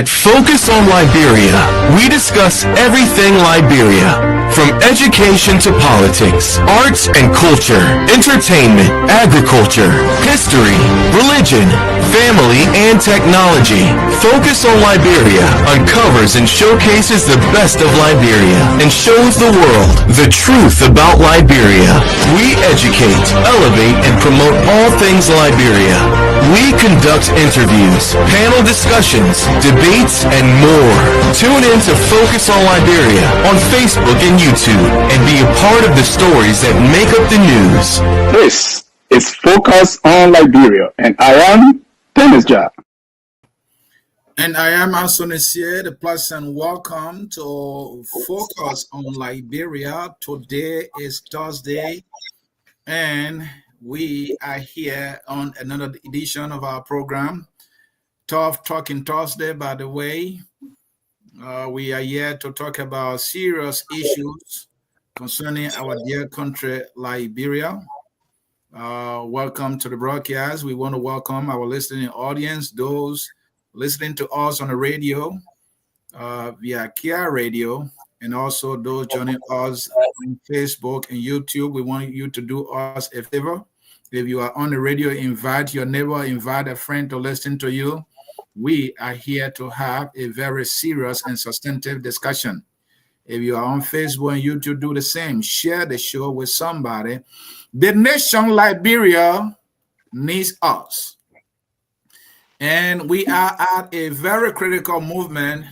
At Focus on Liberia, we discuss everything Liberia, from education to politics, arts and culture, entertainment, agriculture, history, religion, family, and technology. Focus on Liberia uncovers and showcases the best of Liberia and shows the world the truth about Liberia. We educate, elevate, and promote all things Liberia. We conduct interviews, panel discussions, debates, and more. Tune in to Focus on Liberia on Facebook and YouTube and be a part of the stories that make up the news. This is Focus on Liberia, and I am Panelist. And I am Absentee, the person. Welcome to Focus on Liberia. Today is Thursday, and we are here on another edition of our program, Tough Talking Thursday, by the way. We are here to talk about serious issues concerning our dear country, Liberia. Welcome to the broadcast. We want to welcome our listening audience, those listening to us on the radio, via Kia Radio, and also those joining us on Facebook and YouTube. We want you to do us a favor. If you are on the radio, invite your neighbor, invite a friend to listen to you. We are here to have a very serious and substantive discussion. If you are on Facebook and YouTube, do the same. Share the show with somebody. The nation Liberia needs us. And we are at a very critical movement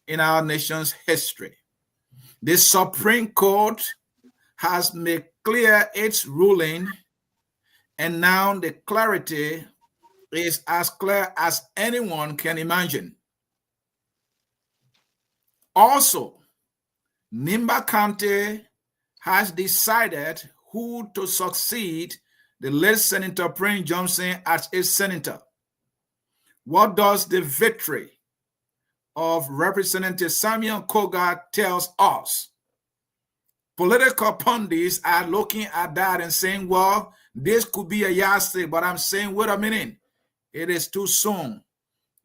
in our nation's history. The Supreme Court has made clear its ruling, and now the clarity is as clear as anyone can imagine. Also, Nimba County has decided who to succeed the late Senator Prince Johnson as its senator. What does the victory of Representative Samuel Kogar tells us? Political pundits are looking at that and saying, well, this could be a yardstick, but I'm saying, wait a minute, it is too soon.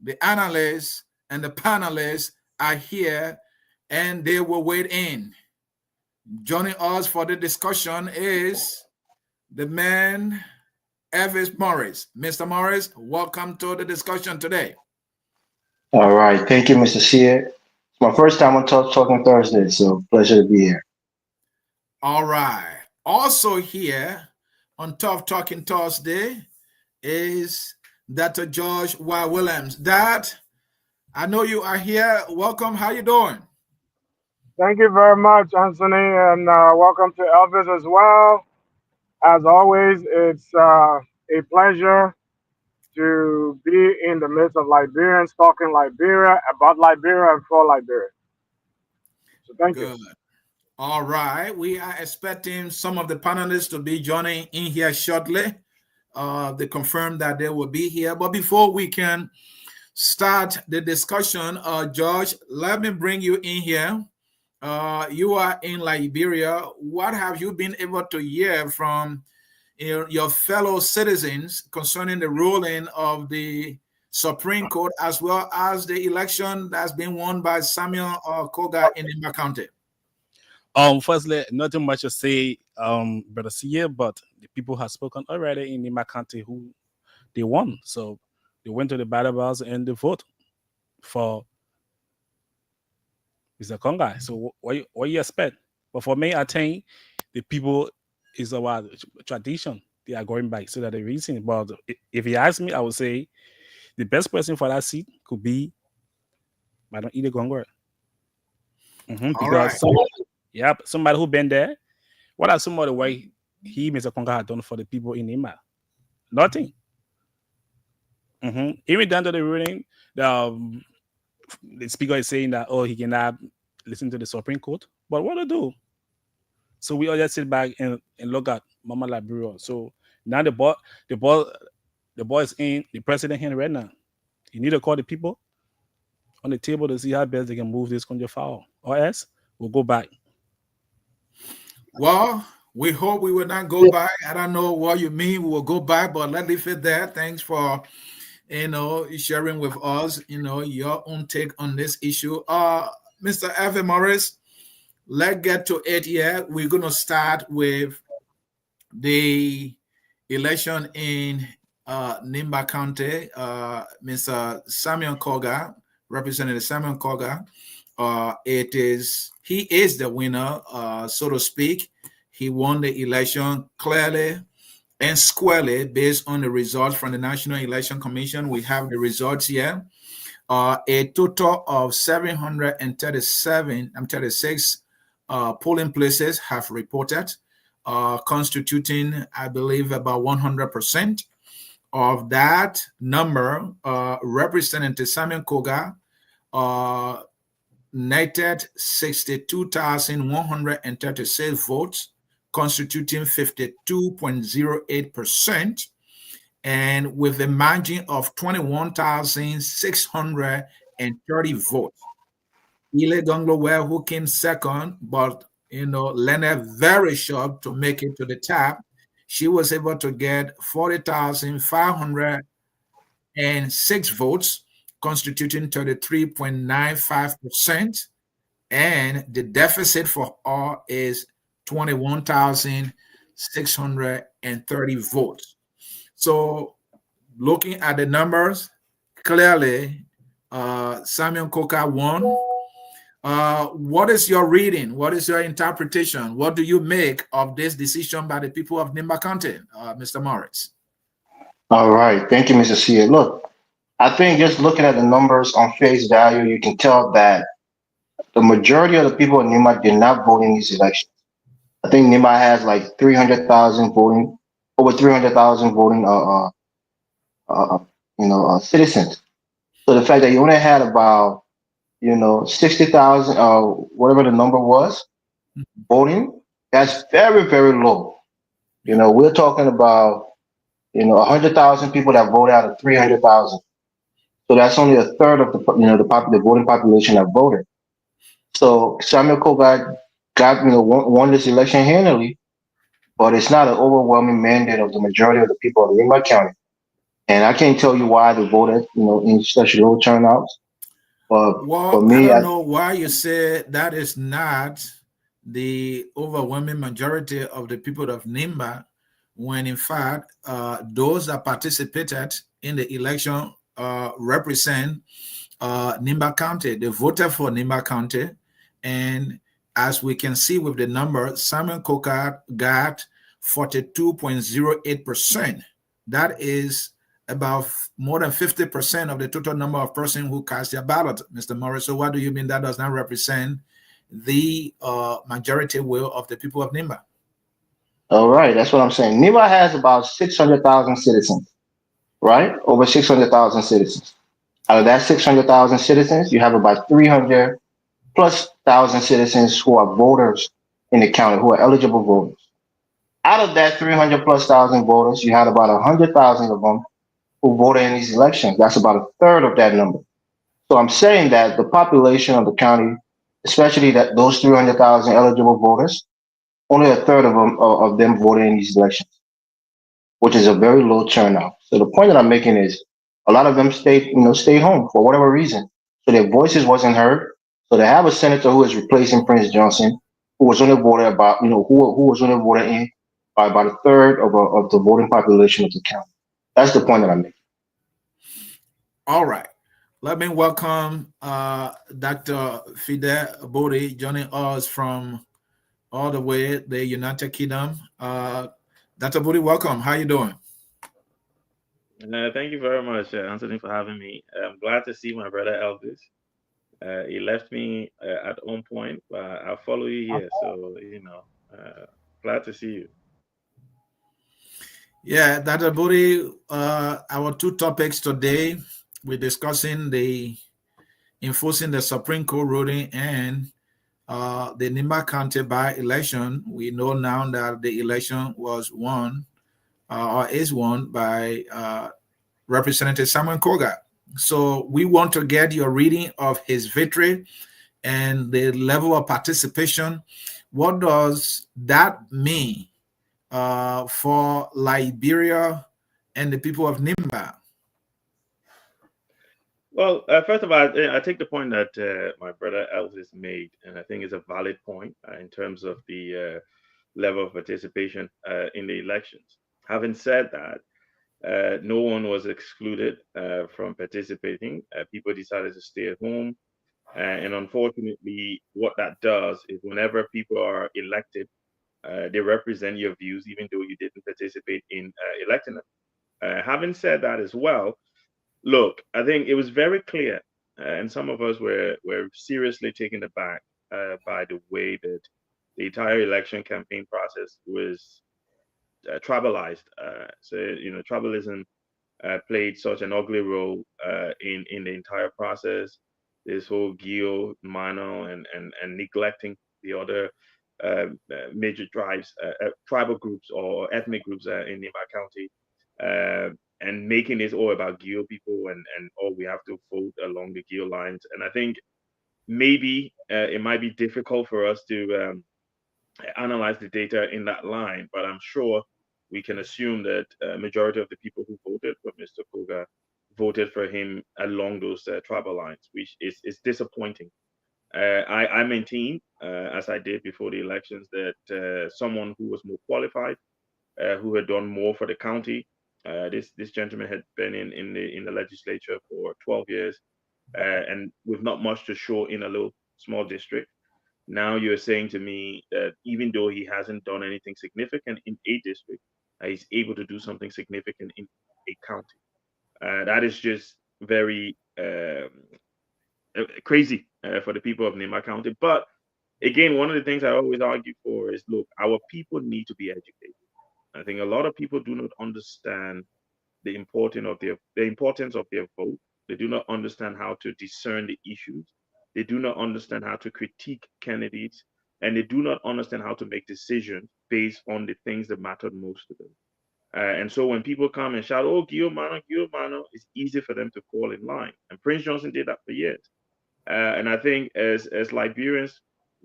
The analysts and the panelists are here and they will wait in. Joining us for the discussion is the man, Elvis Morris. Mr. Morris, welcome to the discussion today. All right. Thank you, Mr. Shear. It's my first time on Talking Thursday, so pleasure to be here. All right. Also here on Tough Talking Thursday is Dr. George Y. Williams. Dad, I know you are here. Welcome. How you doing? Thank you very much, Anthony, and welcome to Elvis as well. As always, it's a pleasure to be in the midst of Liberians talking Liberia, about Liberia, and for Liberia. So thank you. All right. We are expecting some of the panelists to be joining in here shortly. They confirmed that they will be here. But before we can start the discussion, George, let me bring you in here. You are in Liberia. What have you been able to hear from your fellow citizens concerning the ruling of the Supreme Court, as well as the election that's been won by Samuel Kogar in Nimba County? Firstly, nothing much to say, Brother Sia, but the people have spoken already in Nimba County who they won. So they went to the ballot box and they vote for Mr. Kogar. So what you expect? But for me, I think the people is our tradition. They are going back so that the reason. But if you ask me, I would say the best person for that seat could be Madam Ida Kogar. Because somebody who been there. What are some of the way Mr. Kogar, had done for the people in Nimba? Nothing. Even down to the ruling, the speaker is saying that he cannot listen to the Supreme Court. But what to do? So we all just sit back and look at Mama Liberia. So now the ball is in the president hand right now. You need to call the people on the table to see how best they can move this country forward. Or else we'll go back. Well, we hope we will not go back. I don't know what you mean we will go back, but let's leave it there. Thanks for sharing with us, your own take on this issue. Mr. F. Morris, let's get to it here. We're going to start with the election in Nimba County. Mr. Samuel Kogar, Representative Samuel Kogar, he is the winner, so to speak. He won the election clearly and squarely based on the results from the National Election Commission. We have the results here. A total of 36 polling places have reported, constituting, I believe, about 100% of that number. Representative Samuel Kogar netted 62,136 votes, constituting 52.08%, and with a margin of 21,630 votes. Ile Gonglowe, who came second, but Leonard very short to make it to the top, she was able to get 40,506 votes, constituting 33.95%, and the deficit for all is 21,630 votes. So looking at the numbers, clearly Samuel Kogar won. What is your reading? What is your interpretation? What do you make of this decision by the people of Nimba County, Mr. Morris? All right. Thank you, Mr. Sia. Look, I think just looking at the numbers on face value, you can tell that the majority of the people in Nimba did not vote in these elections. I think Nimba has like 300,000 voting, over 300,000 voting, citizens. So the fact that you only had about 60,000, whatever the number was, voting, that's very, very low. We're talking about, 100,000 people that voted out of 300,000. So that's only a third of the voting population that voted. So Samuel Kogar won this election handily, but it's not an overwhelming mandate of the majority of the people of Nimba County. And I can't tell you why they voted, in such low turnouts. But for me, I don't know why you say that is not the overwhelming majority of the people of Nimba, when in fact those that participated in the election represent Nimba County. They voted for Nimba County, and as we can see with the number, Samuel Kogar got 42.08%. That is about more than 50% of the total number of persons who cast their ballot, Mr. Morris. So what do you mean that does not represent the majority will of the people of Nimba? All right, that's what I'm saying. Nimba has about 600,000 citizens, right? Over 600,000 citizens. Out of that 600,000 citizens, you have about 300 plus thousand citizens who are voters in the county, who are eligible voters. Out of that 300 plus thousand voters, you had about 100,000 of them who voted in these elections. That's about a third of that number. So I'm saying that the population of the county, especially that those 300,000 eligible voters, only a third of them voted in these elections, which is a very low turnout. So the point that I'm making is a lot of them stayed home for whatever reason. So their voices wasn't heard. So they have a senator who is replacing Prince Johnson, who was only voted about, who was only voted in by about a third of the voting population of the county. That's the point that I'm making. All right. Let me welcome Dr. Fidel Bode joining us from all the way the United Kingdom. Dr. Bode, welcome. How you doing? Thank you very much, Anthony, for having me. I'm glad to see my brother Elvis. He left me at one point, but I'll follow you here. So, glad to see you. Yeah, Dr. Bode, our two topics today, we're discussing the enforcing the Supreme Court ruling and the Nimba County by-election. We know now that the election was won or is won by Representative Samuel Kogar. So we want to get your reading of his victory and the level of participation. What does that mean for Liberia and the people of Nimba? Well, first of all, I take the point that my brother Elvis made, and I think it's a valid point in terms of the level of participation in the elections. Having said that, no one was excluded from participating. People decided to stay at home. And unfortunately, what that does is whenever people are elected, they represent your views, even though you didn't participate in electing them. Having said that as well, look, I think it was very clear, and some of us were seriously taken aback by the way that the entire election campaign process was tribalized. So tribalism played such an ugly role in the entire process. This whole Geo, Mano, and neglecting the other major tribes, tribal groups or ethnic groups in Nimba County, and making this all about Geo people and oh, we have to vote along the Geo lines. And I think maybe it might be difficult for us to analyze the data in that line, but I'm sure we can assume that a majority of the people who voted for Mr. Kogar voted for him along those tribal lines, which is disappointing. I maintain, as I did before the elections, that someone who was more qualified, who had done more for the county, this gentleman had been in the legislature for 12 years, and with not much to show in a little small district. Now you're saying to me that even though he hasn't done anything significant in a district, he's able to do something significant in a county. That is just very crazy for the people of Nimba County. But again, one of the things I always argue for is, look, our people need to be educated. I think a lot of people do not understand the importance of their vote. They do not understand how to discern the issues. They do not understand how to critique candidates, and they do not understand how to make decisions based on the things that matter most to them. And so when people come and shout, "Oh, Gio Mano," it's easy for them to fall in line. And Prince Johnson did that for years. And I think as Liberians,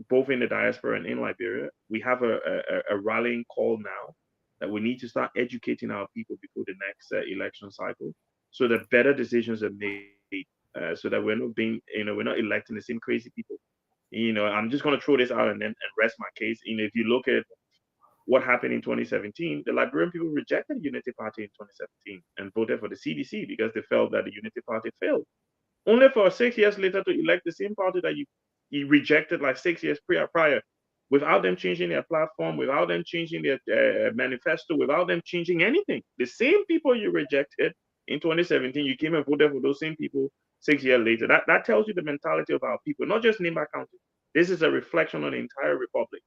both in the diaspora and in Liberia, we have a rallying call now that we need to start educating our people before the next election cycle, so that better decisions are made, so that we're not being, we're not electing the same crazy people. I'm just going to throw this out and rest my case. If you look at what happened in 2017, the Liberian people rejected the Unity Party in 2017 and voted for the CDC because they felt that the Unity Party failed, only for 6 years later to elect the same party that you rejected like 6 years prior, without them changing their platform, without them changing their manifesto, without them changing anything. The same people you rejected in 2017, you came and voted for those same people 6 years later. That tells you the mentality of our people, not just Nimba County. This is a reflection on the entire republic.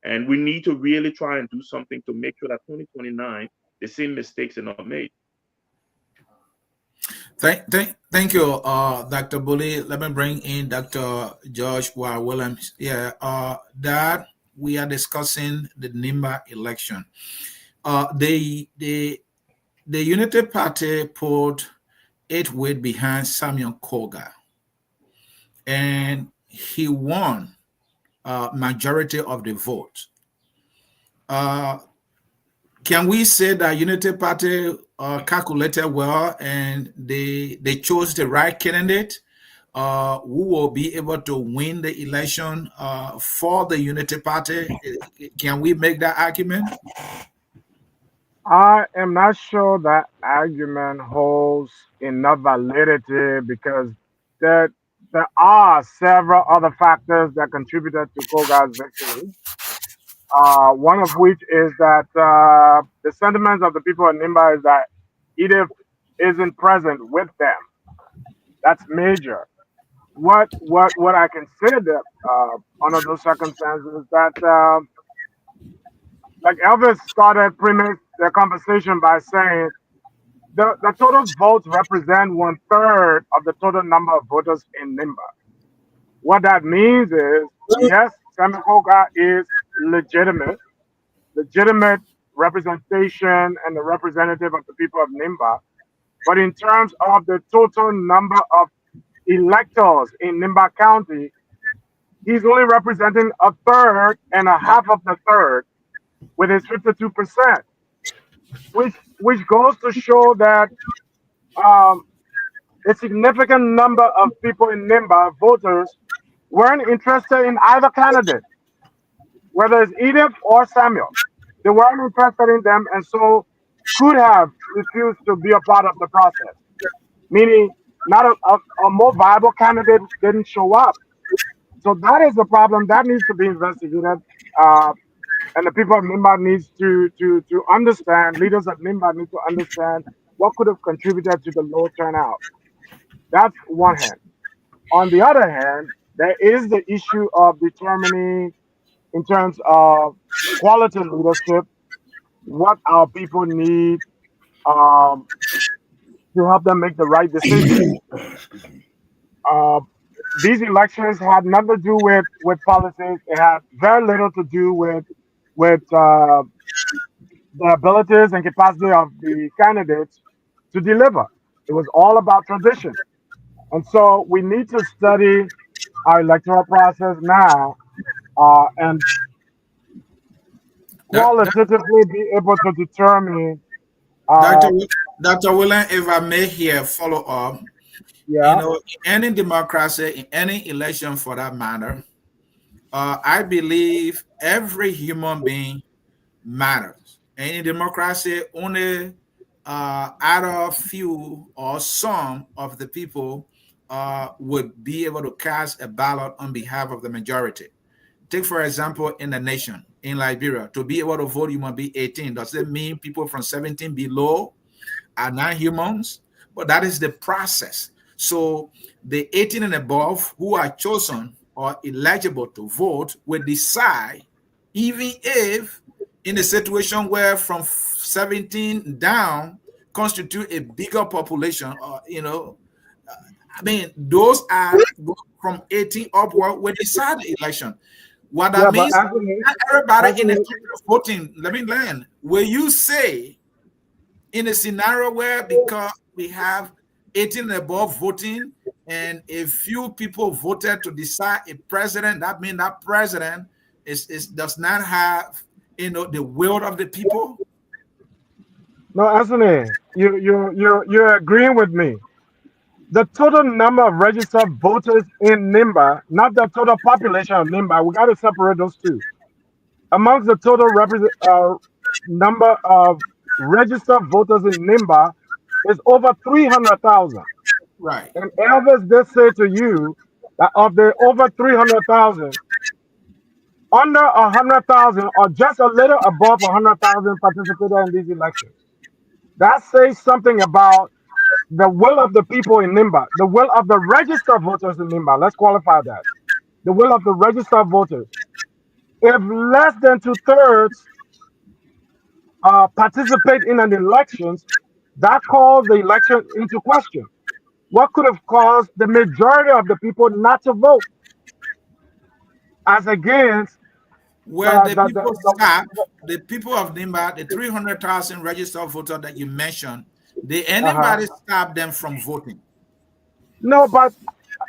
And we need to really try and do something to make sure that 2029, the same mistakes are not made. Thank you, Dr. Bully. Let me bring in Dr. George Williams. Yeah, that we are discussing the Nimba election. The Unity Party put 8 weight behind Samuel Kogar, and he won majority of the vote. Can we say that Unity Party calculated well and they chose the right candidate who will be able to win the election for the Unity Party? Can we make that argument? I am not sure that argument holds enough validity because there, there are several other factors that contributed to Koga's victory. One of which is that the sentiments of the people in Nimba is that Edith isn't present with them. That's major. What I consider under those circumstances is that like Elvis started premise the conversation by saying the total votes represent 1/3 of the total number of voters in Nimba. What that means is yes, Samuel Koga is legitimate representation and the representative of the people of Nimba. But in terms of the total number of electors in Nimba County, he's only representing a third and a half of the third with his 52%, which goes to show that um, a significant number of people in Nimba, voters, weren't interested in either candidate, whether it's Edith or Samuel. They weren't interested in them, and so could have refused to be a part of the process. Meaning, not a more viable candidate didn't show up. So that is the problem that needs to be investigated. Uh, and the people of Nimba needs to understand, leaders of Nimba need to understand what could have contributed to the low turnout. That's one hand. On the other hand, there is the issue of determining, in terms of quality leadership, what our people need um, to help them make the right decision. Uh, these elections had nothing to do with politics. It had very little to do with the abilities and capacity of the candidates to deliver. It was all about tradition. And so we need to study our electoral process now and That, that, qualitatively be able to determine, Dr. uh, Dr. William, if I may here follow up, yeah, in any democracy, in any election for that matter, I believe every human being matters. And in democracy, only out of few or some of the people would be able to cast a ballot on behalf of the majority. Take, for example, in the nation, in Liberia, to be able to vote, you must be 18. Does it mean people from 17 below are not humans? But that is the process. So the 18 and above who are chosen or eligible to vote will decide, even if in a situation where from 17 down constitute a bigger population, or I mean, those are from 18 upward will decide the election. What that yeah, but means, Anthony, not everybody in the Anthony, country voting. Let me learn. Will you say in a scenario where because we have 18 and above voting and a few people voted to decide a president, that means that president is does not have the will of the people? no, Anthony, you're agreeing with me. The total number of registered voters in Nimba, not the total population of Nimba, we got to separate those two. Amongst the total number of registered voters in Nimba is over 300,000. Right. And Elvis did say to you that of the over 300,000, under 100,000 or just a little above 100,000 participated in these elections. That says something about the will of the people in Nimba, the will of the registered voters in Nimba. Let's qualify that. The will of the registered voters. If less than two-thirds participate in an elections, that calls the election into question. What could have caused the majority of the people not to vote, as against Where the the, people stop, the the people of Nimba, the 300,000 registered voters that you mentioned, did uh-huh. anybody stop them from voting? No, but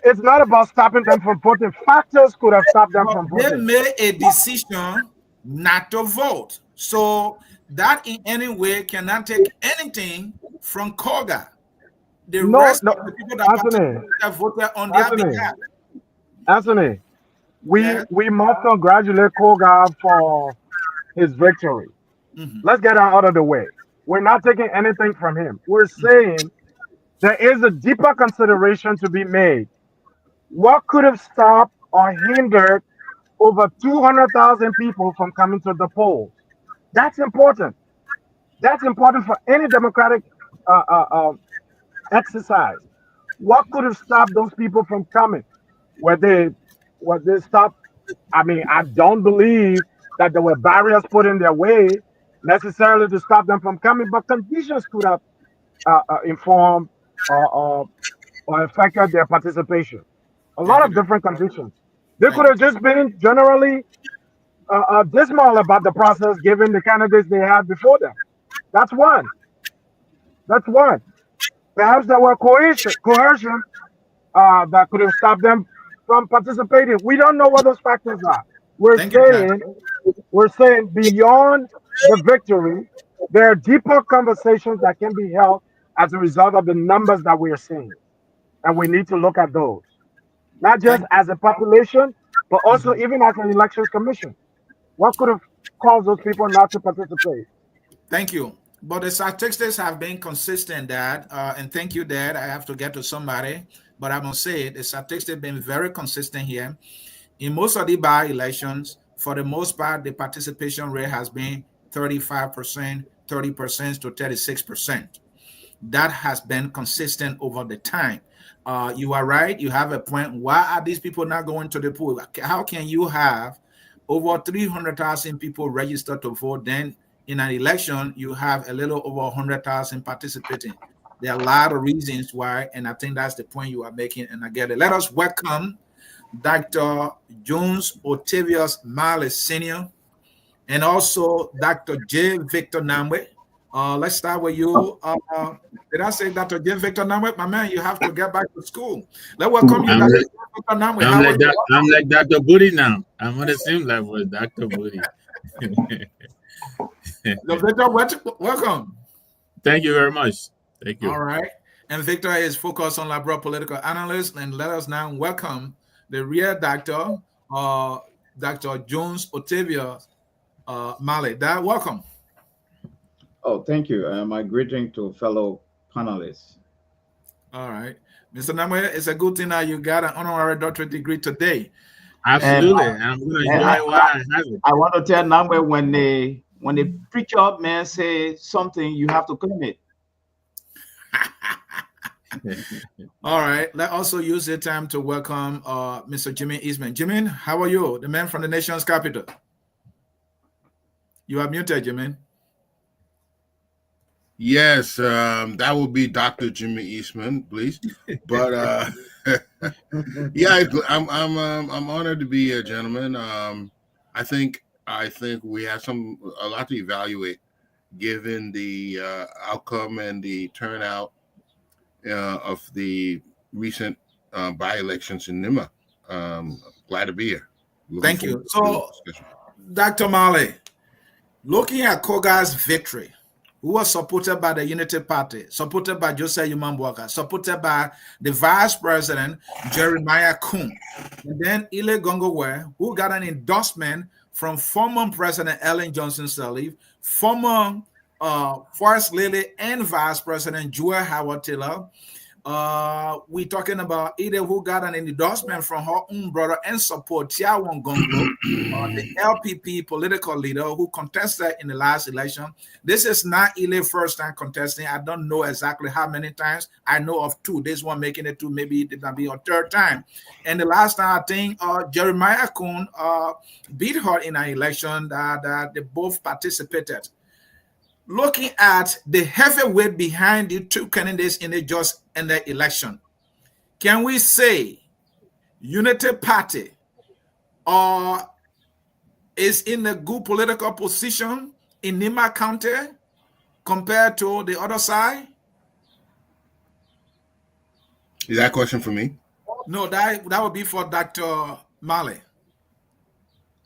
it's not about stopping them from voting. Factors could have stopped them But from they voting. made a decision not to vote. So that in any way cannot take anything from Kogar. The No, rest no, of the people that Anthony, participated have voted on their Anthony, behalf. Anthony. We Yes. we must congratulate Kogar for his victory. Mhm. Let's get that out of the way. We're not taking anything from him. We're saying there is a deeper consideration to be made. What could have stopped or hindered over 200,000 people from coming to the polls? That's important. That's important for any democratic uh, uh, uh, exercise. What could have stopped those people from coming? Were they were they stopped? I mean, I don't believe that there were barriers put in their way necessarily to stop them from coming, but conditions could have informed or, or, or affected their participation. A lot Thank you. of different conditions. They could Thank you. have just been generally dismal about the process given the candidates they had before them. That's one. That's one. Perhaps there were coercion that could have stopped them from participating. We don't know what those factors are. We're Thank you, Jack. saying we're saying beyond the victory, there are deeper conversations that can be held as a result of the numbers that we are seeing. And we need to look at those, not just as a population, but also even as an elections commission. What could have caused those people not to participate? Thank you. But the statistics have been consistent, Dad. And thank you, Dad. I have to get to somebody, but I must say the statistics have been very consistent here. In most of the by-elections, for the most part, the participation rate has been 35%, 30% to 36%. That has been consistent over the time. You are right. You have a point. Why are these people not going to the poll? How can you have over 300,000 people registered to vote? Then in an election, you have a little over 100,000 participating. There are a lot of reasons why, and I think that's the point you are making, and I get it. Let us welcome Dr. Jones Octavius Mallay Sr. and also Dr. J. Victor Namwe. Let's start with you. Did I say Dr. J. Victor Namwe? My man, you have to get back to school. Let's welcome you, Dr. Victor Namwe. I'm like Dr. Booty now. I'm on the same level with Dr. Booty. Victor, welcome. Thank you very much. Thank you. All right. And Victor is focused on liberal political analyst. And let us now welcome the real doctor, Dr. Jones Octavius Mallay. Dad, welcome. Oh, thank you. My greeting to fellow panelists. All right. Mr. Namwe, it's a good thing that you got an honorary doctorate degree today. Absolutely. I'm going to enjoy what I have it. I want to tell Namwe, when the preacher man say something, you have to claim it. All right. Let's also use the time to welcome Mr. Jimmy Eastman. Jimmy, how are you? The man from the nation's capital. You are muted, Jimmy. Yes, that would be Dr. Jimmy Eastman, please. But yeah, I'm honored to be here, gentlemen. I think we have a lot to evaluate, given the outcome and the turnout of the recent by-elections in Nimba. Glad to be here. Thank you. So, Dr. Mallay, looking at Kogar's victory, who was supported by the Unity Party, supported by Joseph Yumambwaka, supported by the Vice President, Jeremiah Koon, and then Ile Gongowe, who got an endorsement from former President Ellen Johnson Sirleaf, former Forrest Lilly and Vice President Joel Howard Taylor. We're talking about either who got an endorsement from her own brother and support Tiawon Gonglo, the LPP political leader who contested in the last election. This is not Ile's first time contesting. I don't know exactly how many times. I know of two. This one making it two, maybe it might be a third time. And the last time, I think Jeremiah Koon beat her in an election that they both participated. Looking at the heavyweight behind the two candidates in the election, can we say Unity Party is in a good political position in Nimba County compared to the other side? Is that a question for me? No, that would be for Dr. Mallay.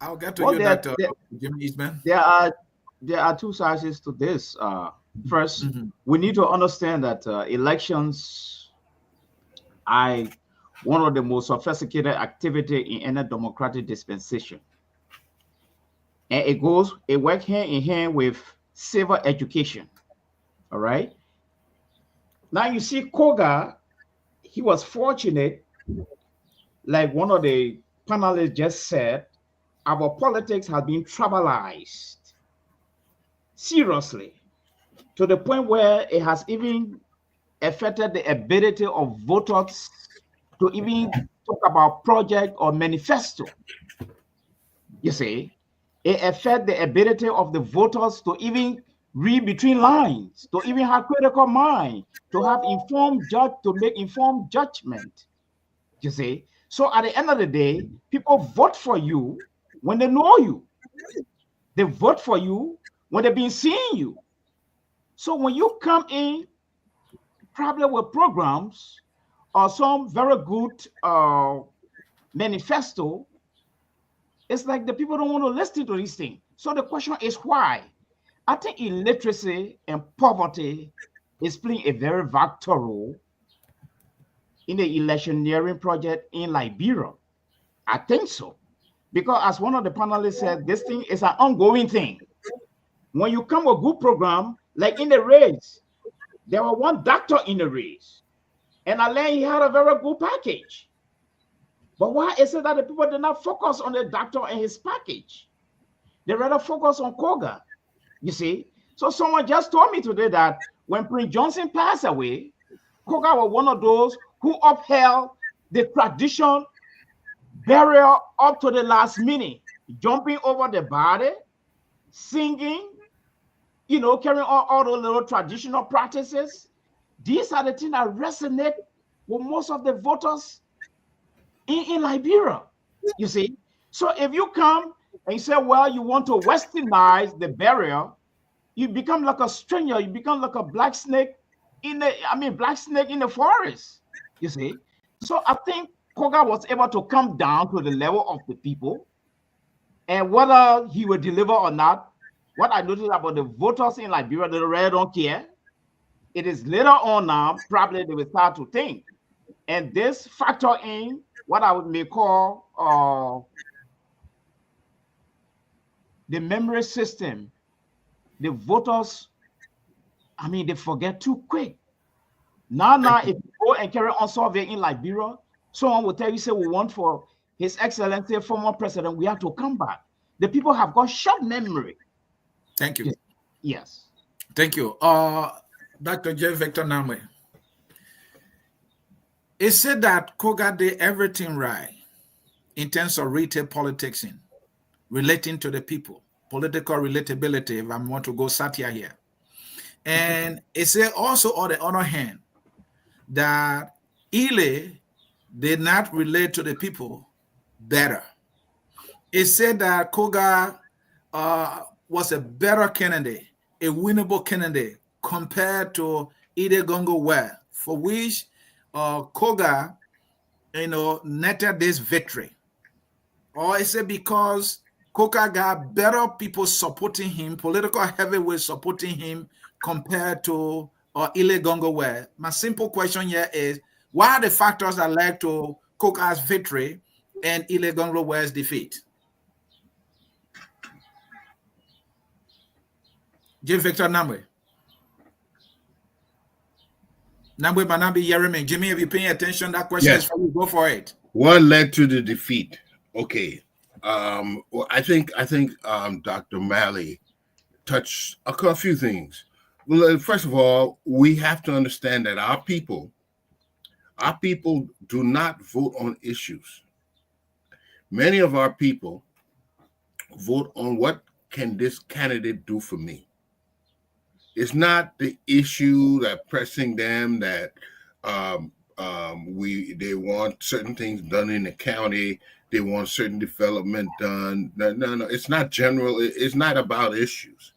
I'll get to you, Dr. Jimmy Eastman. There are two sides to this. First, we need to understand that elections are one of the most sophisticated activity in any democratic dispensation. And it works hand in hand with civil education. All right. Now you see Kogar, he was fortunate, like one of the panelists just said, our politics has been tribalized seriously, to the point where it has even affected the ability of voters to even talk about project or manifesto. You see, it affects the ability of the voters to even read between lines, to even have critical mind, to have to make informed judgment. You see, so at the end of the day, people vote for you when they know you. They vote for you when they've been seeing you. So when you come in, probably with programs or some very good manifesto, it's like the people don't want to listen to these things. So the question is why? I think illiteracy and poverty is playing a very vital role in the electioneering project in Liberia? I think so. Because as one of the panelists said, this thing is an ongoing thing. When you come with a good program, like in the race, there was one doctor in the race, and I learned he had a very good package. But why is it that the people did not focus on the doctor and his package? They rather focus on Kogar, you see? So someone just told me today that when Prince Johnson passed away, Kogar was one of those who upheld the tradition burial up to the last minute, jumping over the body, singing, you know, carrying on all those little traditional practices. These are the things that resonate with most of the voters in Liberia, you see. So if you come and you say, well, you want to westernize the burial, you become like a stranger, you become like a black snake in the forest, you see. So I think Kogar was able to come down to the level of the people, and whether he will deliver or not, what I noticed about the voters in Liberia, they really don't care. It is later on now, probably they will start to think. And this factor in what I would may call the memory system. The voters, they forget too quick. Now, if you go and carry on survey in Liberia, someone will tell you, say, we want for His Excellency, former president, we have to come back. The people have got short memory. Thank you. Yes. Thank you. Dr. J. Victor Namwe. It said that Kogar did everything right in terms of retail politics, relating to the people, political relatability, if I want to go satire here. And it said also, on the other hand, that Ile did not relate to the people better. It said that Kogar was a better candidate, a winnable candidate compared to Ide Gongo Well, for which Kogar, netted this victory. Or is it because Kogar got better people supporting him, political heavyweights supporting him compared to Ile Gongo Well? My simple question here is, what are the factors that led to Kogar's victory and Ile Gongo Well's defeat? Jim Victor Namwe. Namwe Banabi Yereme. Jimmy, if you're paying attention, that question is for you. Go for it. What led to the defeat? Okay. Well, I think Dr. Mallay touched a few things. Well, first of all, we have to understand that our people do not vote on issues. Many of our people vote on what can this candidate do for me. It's not the issue that pressing them that they want certain things done in the county. They want certain development done. No. It's not general. It's not about issues.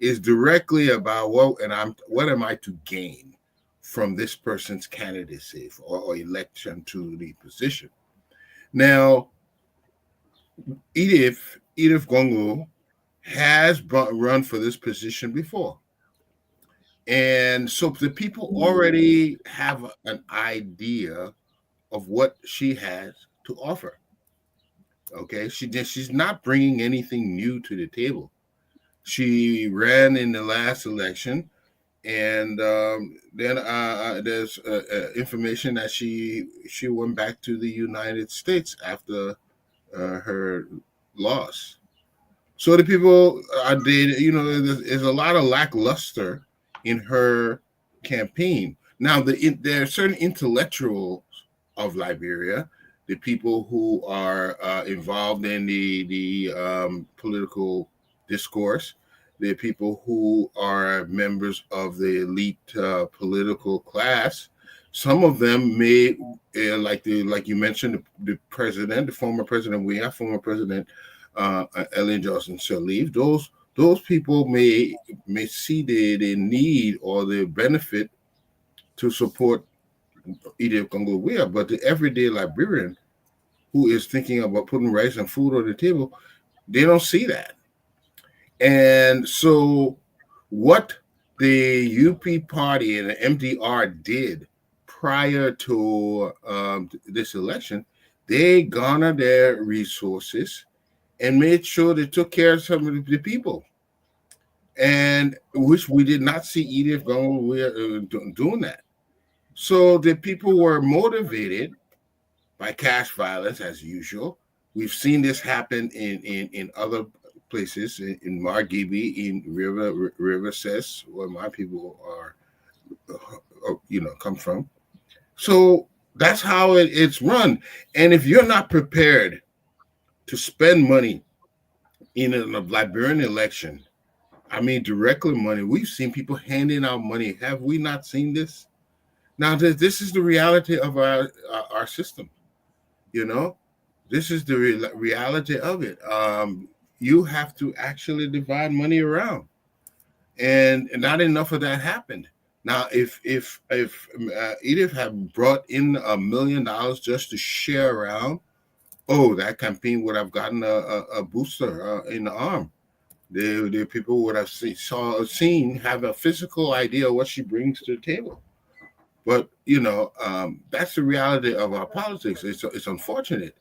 It's directly about what am I to gain from this person's candidacy or election to the position. Now, Edith Gongo has run for this position before. And so the people already have an idea of what she has to offer. Okay, she's not bringing anything new to the table. She ran in the last election, and then there's information that she went back to the United States after her loss. So the people there's a lot of lackluster in her campaign. Now, there are certain intellectuals of Liberia, the people who are involved in the political discourse, the people who are members of the elite political class. Some of them may, like you mentioned, the former president, former president Ellen Johnson Sirleaf. Those people may see the need or the benefit to support Edith Gongo Weah, but the everyday Liberian who is thinking about putting rice and food on the table, they don't see that. And so what the UP party and the MDR did prior to this election, they garnered their resources and made sure they took care of some of the people, and which we did not see Edith doing that. So the people were motivated by cash violence as usual. We've seen this happen in other places, in Margibi, in River Cess, where my people are, come from. So that's how it's run. And if you're not prepared to spend money in a Liberian election, I mean, directly money, we've seen people handing out money. Have we not seen this? Now, this is the reality of our system. This is the reality of it. You have to actually divide money around, and not enough of that happened. Now, if Edith had brought in $1 million just to share around, that campaign would have gotten a booster in the arm. The people would have seen have a physical idea of what she brings to the table. But that's the reality of our politics. It's unfortunate.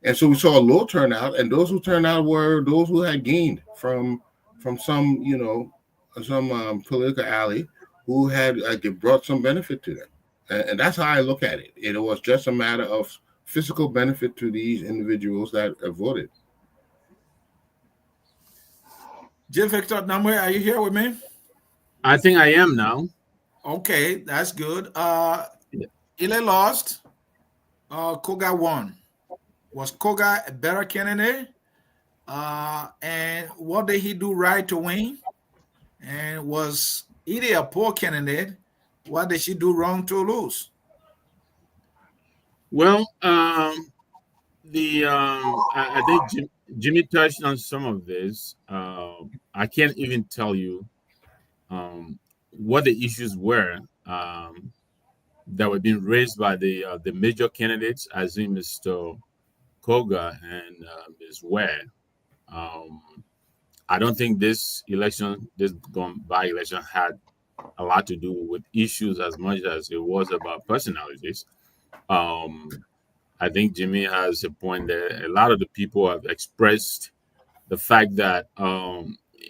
And so we saw a low turnout, and those who turned out were those who had gained from some political ally who had brought some benefit to them. And that's how I look at it. It was just a matter of physical benefit to these individuals that voted. J. Victor Namwe, are you here with me? I think I am now. Okay, that's good. Ile lost. Kogar won. Was Kogar a better candidate? And what did he do right to win? And was Edie a poor candidate? What did she do wrong to lose? Well, I think Jimmy touched on some of this. I can't even tell you what the issues were that were being raised by the major candidates, as in Mr. Kogar and Ms. Ware. I don't think this by-election had a lot to do with issues as much as it was about personalities. I think Jimmy has a point there. A lot of the people have expressed the fact that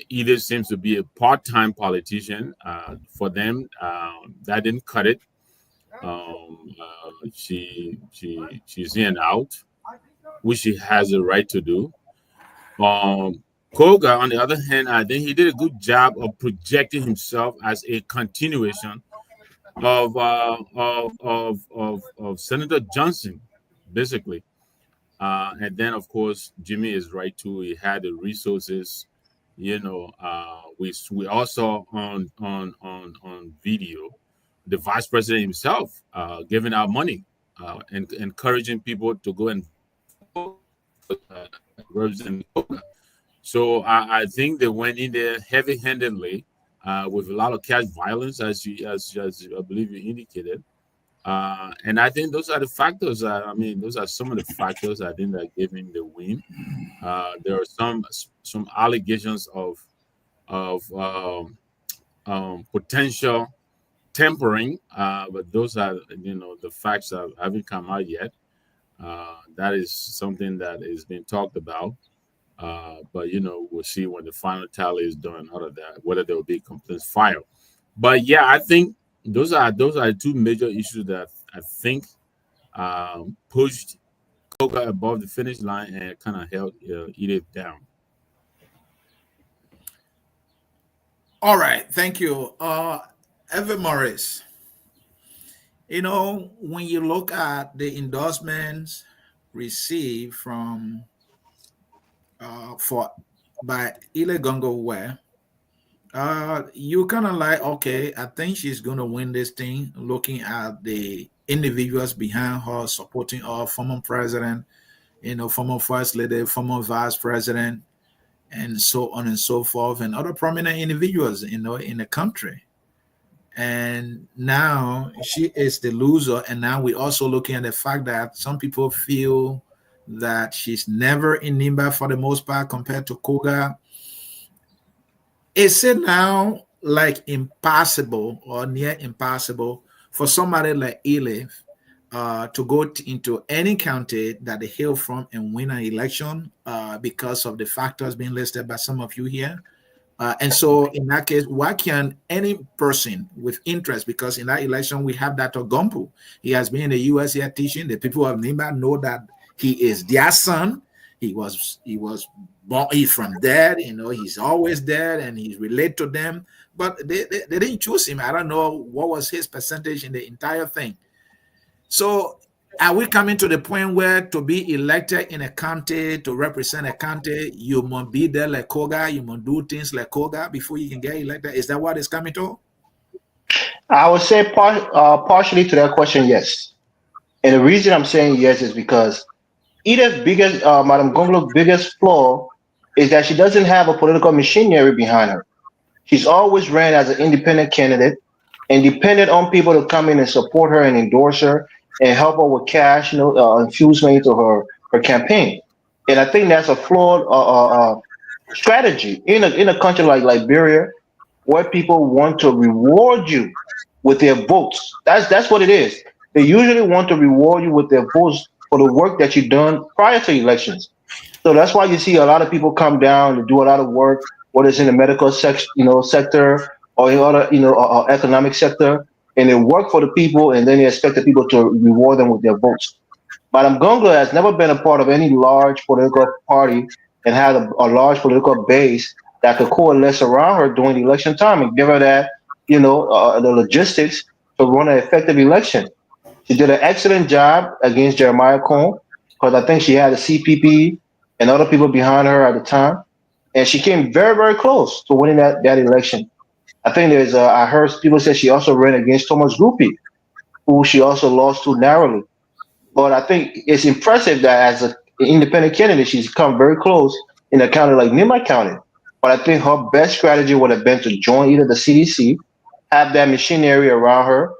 Edith seems to be a part-time politician. For them, that didn't cut it. She's in and out, which she has a right to do. Kogar, on the other hand, I think he did a good job of projecting himself as a continuation of Senator Johnson, basically. And then, of course, Jimmy is right too. He had the resources. We also on video the vice president himself giving out money and encouraging people to go and represent Kogar. So I think they went in there heavy-handedly with a lot of cash violence, as I believe you indicated. And I think those are the factors. Those are some of the factors I think that gave him the win. There are some allegations of potential tampering, but those are the facts that haven't come out yet. That is something that is being talked about. But we'll see when the final tally is done out of that, whether there will be complaints filed. But yeah, I think those are two major issues that I think pushed Kogar above the finish line and kind of held Edith down. All right, thank you. Evan Morris, when you look at the endorsements received from by Ile Gongo, you kind of like, okay, I think she's going to win this thing, looking at the individuals behind her, supporting her, former president, former first lady, former vice president, and so on and so forth, and other prominent individuals, in the country. And now she is the loser. And now we're also looking at the fact that some people feel that she's never in Nimba for the most part compared to Kogar. Is it now like impossible or near impossible for somebody like Elif to go into any county that they hail from and win an election because of the factors being listed by some of you here. And so in that case, why can any person with interest, because in that election we have that Ogumpu, he has been in the US here teaching. The people of Nimba know that he is their son. He was born, he's from there, he's always there and he's related to them, but they didn't choose him. I don't know what was his percentage in the entire thing. So are we coming to the point where to be elected in a county, to represent a county, you must be there like Kogar, you must do things like Kogar before you can get elected? Is that what it's coming to? I would say partially to that question, yes. And the reason I'm saying yes is because Edith's biggest, Madam Gonglo's biggest flaw is that she doesn't have a political machinery behind her. She's always ran as an independent candidate and depended on people to come in and support her and endorse her and help her with cash, infuse money into her campaign. And I think that's a flawed strategy in a country like Liberia, where people want to reward you with their votes. That's what it is. They usually want to reward you with their votes for the work that you've done prior to elections. So that's why you see a lot of people come down and do a lot of work, whether it's in the medical sector or in other, economic sector, and they work for the people, and then they expect the people to reward them with their votes. Madam Gongla has never been a part of any large political party and had a large political base that could coalesce around her during the election time and give her that, the logistics to run an effective election. She did an excellent job against Jeremiah Koon because I think she had the CPP and other people behind her at the time, and she came very, very close to winning that election. I think I heard people say she also ran against Thomas Groupie, who she also lost to narrowly. But I think it's impressive that as an independent candidate, she's come very close in a county like Nimba County. But I think her best strategy would have been to join either the CDC, have that machinery around her,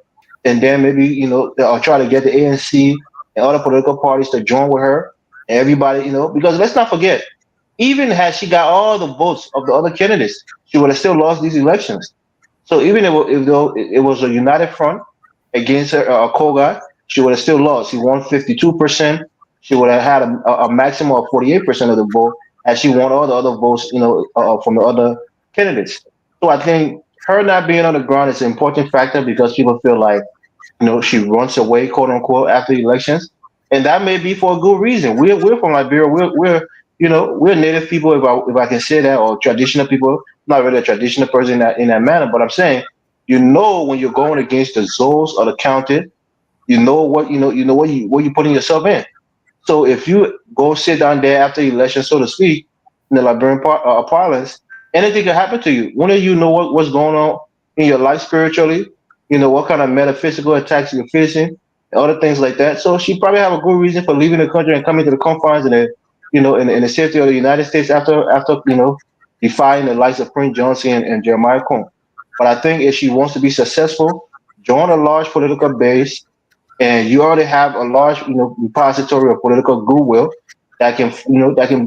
and then maybe, or try to get the ANC and other political parties to join with her. And everybody, because let's not forget, even had she got all the votes of the other candidates, she would have still lost these elections. So even if though it was a united front against her, Kogar, she would have still lost. She won 52%. She would have had a maximum of 48% of the vote, as she won all the other votes, from the other candidates. So I think her not being on the ground is an important factor because people feel like, she runs away, quote unquote, after elections, and that may be for a good reason. We're from Liberia. We're native people, if I can say that, or traditional people. I'm not really a traditional person in that manner, but I'm saying, when you're going against the Zols or the county, you know what what you're putting yourself in. So if you go sit down there after the election, so to speak, in the Liberian parlance, anything can happen to you. One of you know what's going on in your life spiritually, what kind of metaphysical attacks you're facing, and other things like that. So she probably have a good reason for leaving the country and coming to the confines in the safety of the United States after defying the likes of Prince Johnson and Jeremiah Cohen. But I think if she wants to be successful, join a large political base, and you already have a large, repository of political goodwill that can,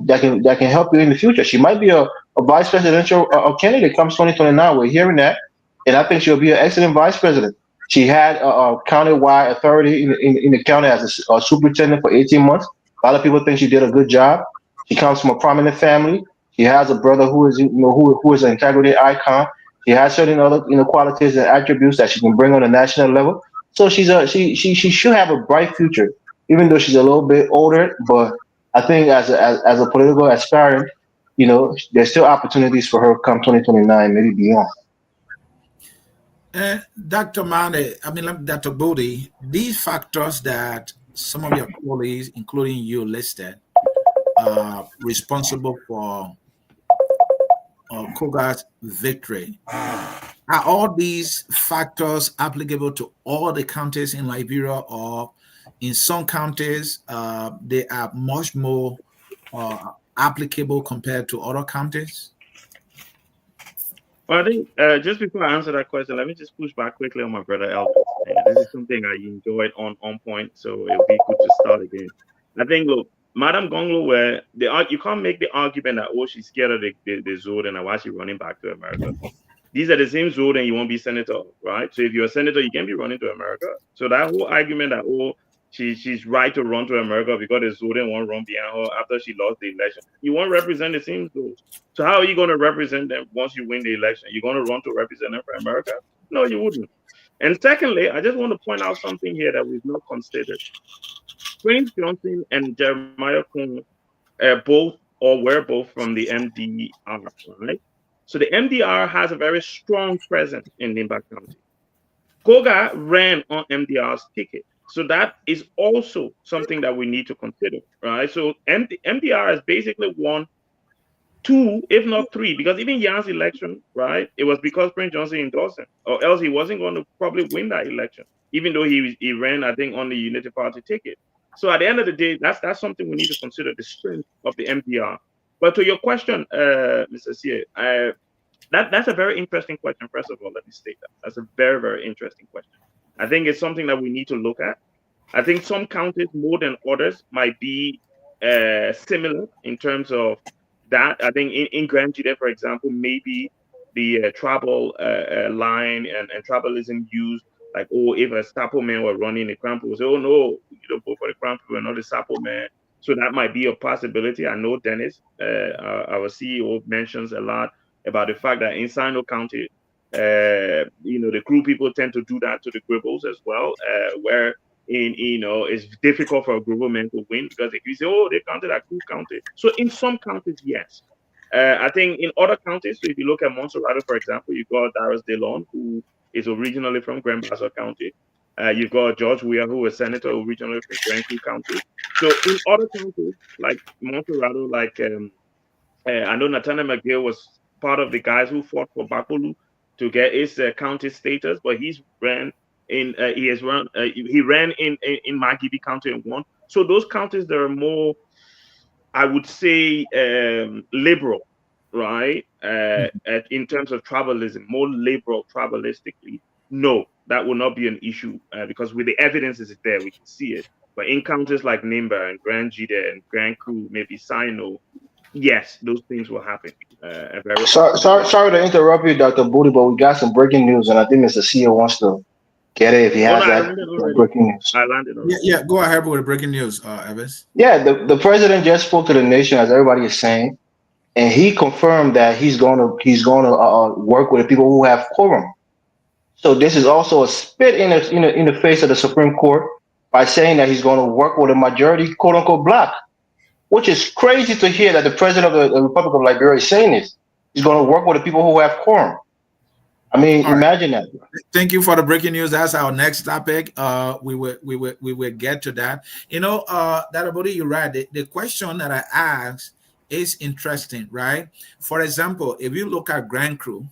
that can help you in the future. She might be a vice presidential candidate comes 2029. We're hearing that, and I think she'll be an excellent vice president. She had a county-wide authority in the county as a superintendent for 18 months. A lot of people think she did a good job. She comes from a prominent family. She has a brother who is, who is an integrity icon. She has certain other, qualities and attributes that she can bring on a national level. So she should have a bright future, even though she's a little bit older. But I think as a political aspirant, there's still opportunities for her come 2029, maybe beyond. Dr. Mane, Dr. Bodie, these factors that some of your colleagues, including you, listed, are responsible for Kogar's victory. Are all these factors applicable to all the counties in Liberia, or in some counties they are much more applicable compared to other counties? Well, I think just before I answer that question, let me just push back quickly on my brother Elvis. This is something I enjoyed on point, so it'll be good to start again. I think, look, Madam Gonglo, where you can't make the argument that she's scared of the Zod and why she's running back to America. these are the same zone and you won't be senator, right? So if you're a senator, you can be running to America. So that whole argument that, oh, she's right to run to America because the Zoden won't run behind her after she lost the election. You won't represent the same zone. So how are you going to represent them once you win the election? You're going to run to represent them for America? No, you wouldn't. And secondly, I just want to point out something here that we've not considered. Prince Johnson and Jeremiah Koon were both from the MDR, right? So the MDR has a very strong presence in Nimba County. Kogar ran on MDR's ticket. So that is also something that we need to consider, right? So MDR has basically won 2, if not 3, because even Yan's election, right, it was because Prince Johnson endorsed him, or else he wasn't going to probably win that election, even though he ran, I think, on the Unity Party ticket. So at the end of the day, that's something we need to consider, the strength of the MDR. But to your question, Mr. Sie, that's a very interesting question. First of all, let me state that. That's a very, very interesting question. I think it's something that we need to look at. I think some counties more than others might be similar in terms of that. I think in Grand Jide, for example, maybe the tribal line and tribalism used, like, oh, if a Sapo man were running the Crown, people say, oh no, you don't vote for the Crown, people, not the Sapo man. So that might be a possibility. I know Dennis, our CEO, mentions a lot about the fact that in Sino County, the Crew people tend to do that to the Gribbles as well, where it's difficult for a Gribble man to win because if you say, oh, they counted at Crew County. So in some counties, yes. I think in other counties, so if you look at Montserrat, for example, you've got Darius DeLon, who is originally from Grand Bassa County. You've got George Weah, who is senator originally from Grand Crew County. So in other counties, like Montserrat, like I know Nathaniel McGill was part of the guys who fought for Bakulu to get his county status, but he ran in Magibi County and won. So those counties that are more, I would say, liberal, right? In terms of tribalism, more liberal tribalistically. No, that will not be an issue because with the evidence is there, we can see it. But in counties like Nimba and Grand Jide and Grand Crew, maybe Sino, yes, those things will happen. Sorry to interrupt you, Dr. Booty, but we got some breaking news, and I think Mr. CEO wants to get it if he has breaking news. I landed already. Yeah, go ahead with the breaking news, Evans. Yeah, the president just spoke to the nation, as everybody is saying, and he confirmed that he's going to work with the people who have quorum. So this is also a spit in the face of the Supreme Court by saying that he's going to work with a majority, quote unquote, black, which is crazy to hear that the president of the Republic of Liberia is saying this. He's going to work with the people who have quorum. I mean, imagine that. Thank you for the breaking news. That's our next topic. We will get to that. Dr. Bodi, you're right. The question that I asked is interesting, right? For example, if you look at Grand Crew,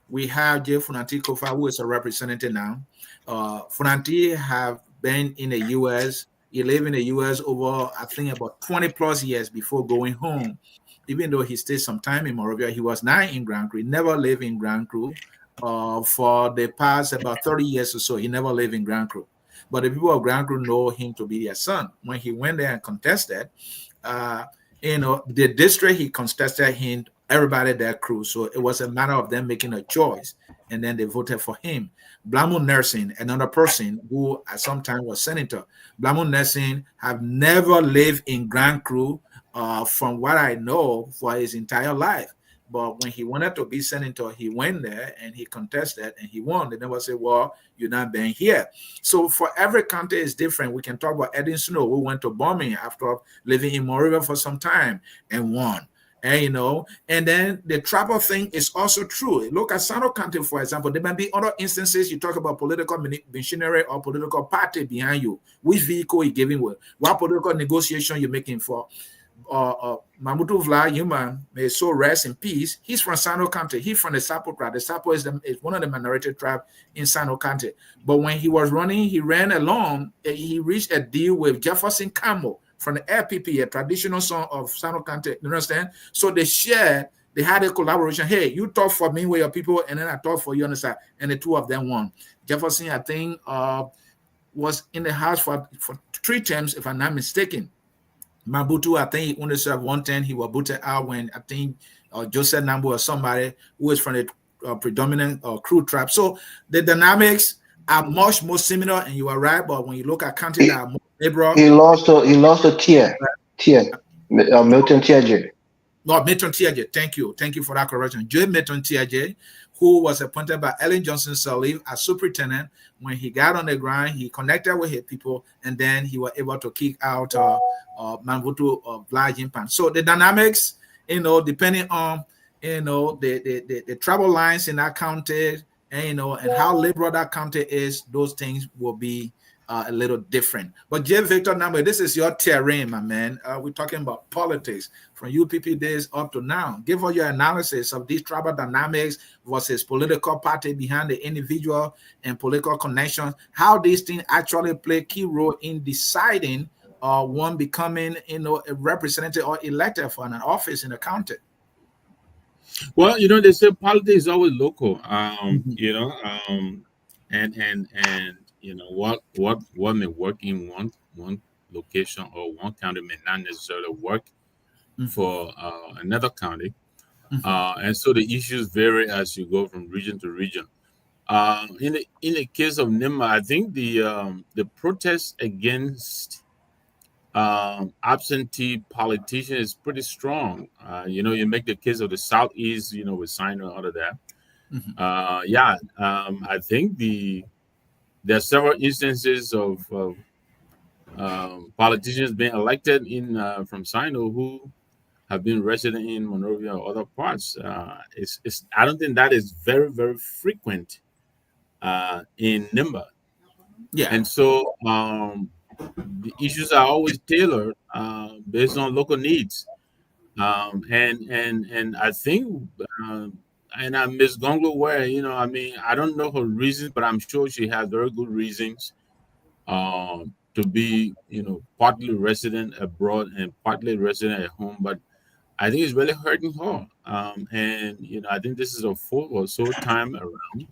we have J. Funanti Koffa, who is a representative now. Funanti have been in the U.S. He lived in the U.S. over, I think, about 20 plus years before going home. Even though he stayed some time in Morovia, he was not in Grand Crew. He never lived in Grand Crew. For the past about 30 years or so, he never lived in Grand Crew. But the people of Grand Crew know him to be their son. When he went there and contested, the district he contested him, everybody there crew. So it was a matter of them making a choice, and then they voted for him. Blamu Nursing, another person who at some time was senator. Blamu Nursing have never lived in Grand Crew, from what I know, for his entire life. But when he wanted to be senator, he went there and he contested and he won. They never say, well, you're not being here. So for every county is different. We can talk about Edin Snow, who went to bombing after living in Morovia for some time and won. And then the tribal thing is also true. Look at Sano County, for example. There might be other instances you talk about political machinery or political party behind you. Which vehicle you're giving with? What political negotiation you're making for? Mamudu Vla Yuma, may so rest in peace. He's from Sano County. He's from the Sapo tribe. The Sapo is one of the minority tribes in Sano County. But when he was running, he ran alone. He reached a deal with Jefferson Campbell from the LPP, a traditional son of Sano County. You understand? So they had a collaboration. Hey, you talk for me with your people, and then I talk for you on the side. And the two of them won. Jefferson, I think, was in the House for 3 terms, if I'm not mistaken. Mabutu, I think he only served 1 term. He was booted out when I think Joseph Nambu or somebody who is from the predominant Kru tribe. So the dynamics are much more similar, and you are right. But when you look at counties that are more liberal, he lost to Milton Tiaje. no, Milton Tiaje. Thank you for that correction. J. Milton Tiaje, who was appointed by Ellen Johnson Sirleaf as superintendent. When he got on the ground, he connected with his people, and then he was able to kick out Manvutu Vlajimpan. So the dynamics, depending on the travel lines in that county, and and how liberal that county is, those things will be a little different. But J. Victor Nimba, this is your terrain, my man. We're talking about politics from UPP days up to now. Give us your analysis of these tribal dynamics versus political party behind the individual and political connections. How these things actually play key role in deciding one becoming, a representative or elected for an office in the county. Well, they say politics is always local. And what may work in one location or one county may not necessarily work for another county. And so the issues vary as you go from region to region. In the case of Nimba, I think the protest against absentee politicians is pretty strong. You make the case of the Southeast, with Sino and all of that. I think there are several instances of politicians being elected from Sino who have been resident in Monrovia or other parts. I don't think that is very, very frequent in Nimba. Yeah. And so the issues are always tailored based on local needs. And I think and Miss Gonglo where, I don't know her reasons, but I'm sure she has very good reasons to be, partly resident abroad and partly resident at home. But I think it's really hurting her. And I think this is a 4 or so time around.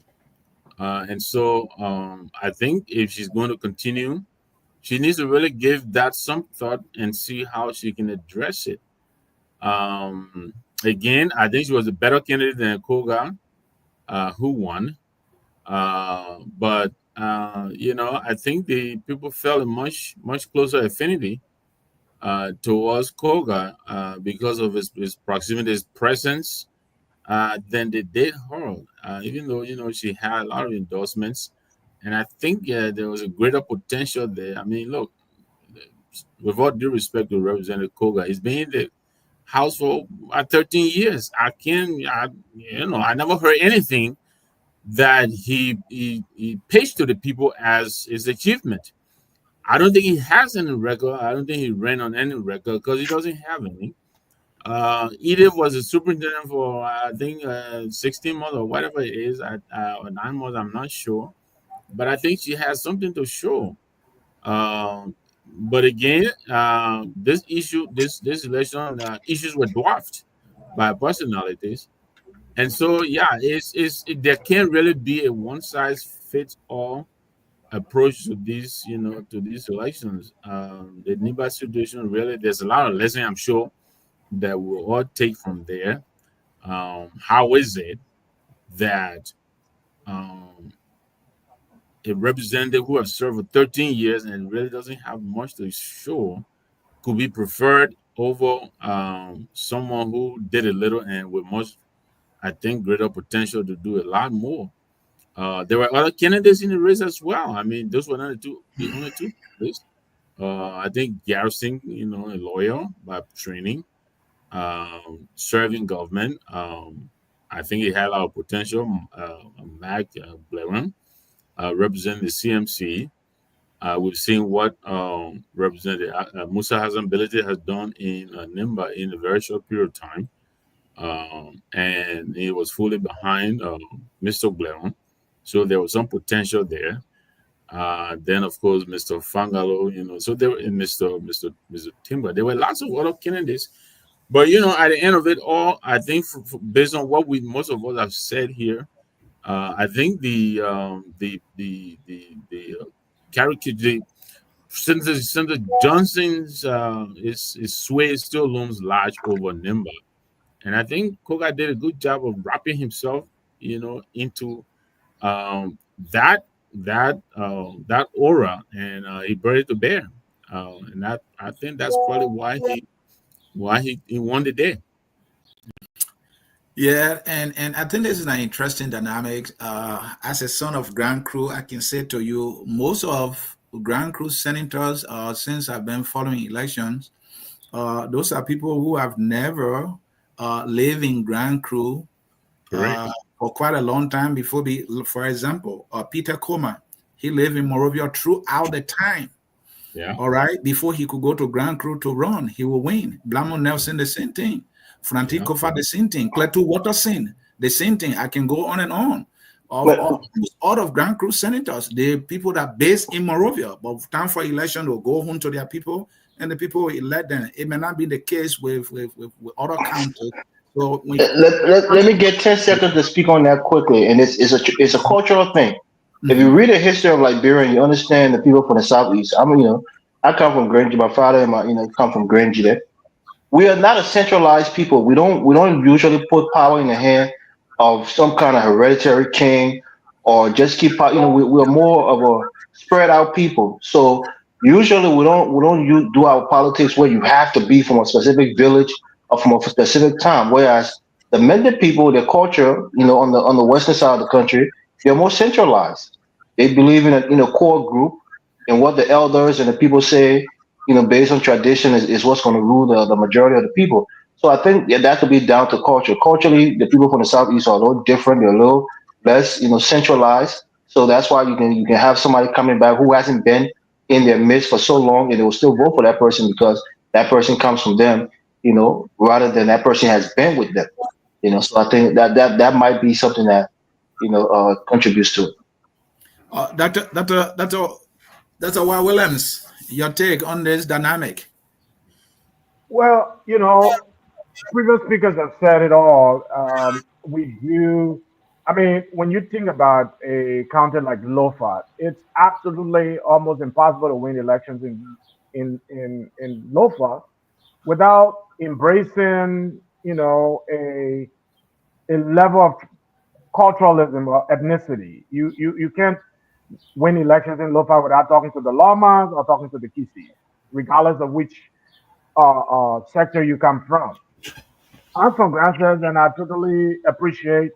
And so I think if she's going to continue, she needs to really give that some thought and see how she can address it. Again, I think she was a better candidate than Kogar, who won. But I think the people felt a much closer affinity towards Kogar because of his proximity, his presence, than they did her. Even though she had a lot of endorsements, and I think there was a greater potential there. I mean, look, with all due respect to Representative Kogar, he's been in the House for 13 years. I never heard anything that he pitched to the people as his achievement. I don't think he has any record. I don't think he ran on any record because he doesn't have any. Edith was a superintendent for I think 16 months or whatever it is, or 9 months. I'm not sure, but I think she has something to show. But again, this election issues were dwarfed by personalities, and so there can't really be a one size fits all approach to these elections. The Nimba situation really, there's a lot of lessons I'm sure that we'll all take from there. How is it that a representative who has served for 13 years and really doesn't have much to show could be preferred over someone who did a little and with much, I think, greater potential to do a lot more? There were other candidates in the race as well. I mean, those were not the only two. I think Garrison, a lawyer by training, serving government. I think he had a lot of potential. Mac Blaram, representing the CMC. We've seen what Representative Musa Hassan Belete has done in Nimba in a very short period of time. And he was fully behind Mr. Blaram. So there was some potential there. Then, of course, Mr. Fangalo, so there were Mr. Timber. There were lots of other candidates. But, at the end of it all, I think based on what most of us have said here, I think the caricature, Senator Johnson's his sway still looms large over Nimba. And I think Kogar did a good job of wrapping himself, into that aura, and he brought it to bear. And that, I think that's probably why he won the day. Yeah, and I think this is an interesting dynamic. As a son of Grand Crew, I can say to you, most of Grand Crew senators, since I've been following elections, those are people who have never lived in Grand Crew for quite a long time before. For example, Peter Coleman, he lived in Morovia throughout the time. Yeah. All right. Before he could go to Grand Crew to run, he will win. Blamo Nelson, the same thing. Frantic Koffa, the same thing. Cletu Watterson, the same thing. I can go on and on. All of Grand Crew senators, the people that based in Morovia, but time for election, they'll go home to their people, and the people will elect them. It may not be the case with other counties. So let me get 10 seconds to speak on that quickly. And it's a cultural thing. If you read the history of Liberia and you understand the people from the southeast, I come from Grange. My father and my come from Grange there. We are not a centralized people. We don't usually put power in the hand of some kind of hereditary king or just keep power. We're more of a spread out people. So usually we don't do our politics where you have to be from a specific village or from a specific time. Whereas the Mended people, their culture, on the western side of the country, they're more centralized. They believe in a core group, and what the elders and the people say, based on tradition, is what's going to rule the majority of the people. So I think that could be down to culture. Culturally, the people from the southeast are a little different. They're a little less, centralized. So that's why you can have somebody coming back who hasn't been in their midst for so long, and they will still vote for that person because that person comes from them, rather than that person has been with them. So I think that might be something that contributes to it. Dr. Y. Williams, your take on this dynamic? Well, previous speakers have said it all. We do. I mean, when you think about a county like Lofa, it's absolutely almost impossible to win elections in Lofa without embracing, a level of culturalism or ethnicity. You can't win elections in Lofa without talking to the Lamas or talking to the Kisis, regardless of which sector you come from. I'm from Grantham, and I totally appreciate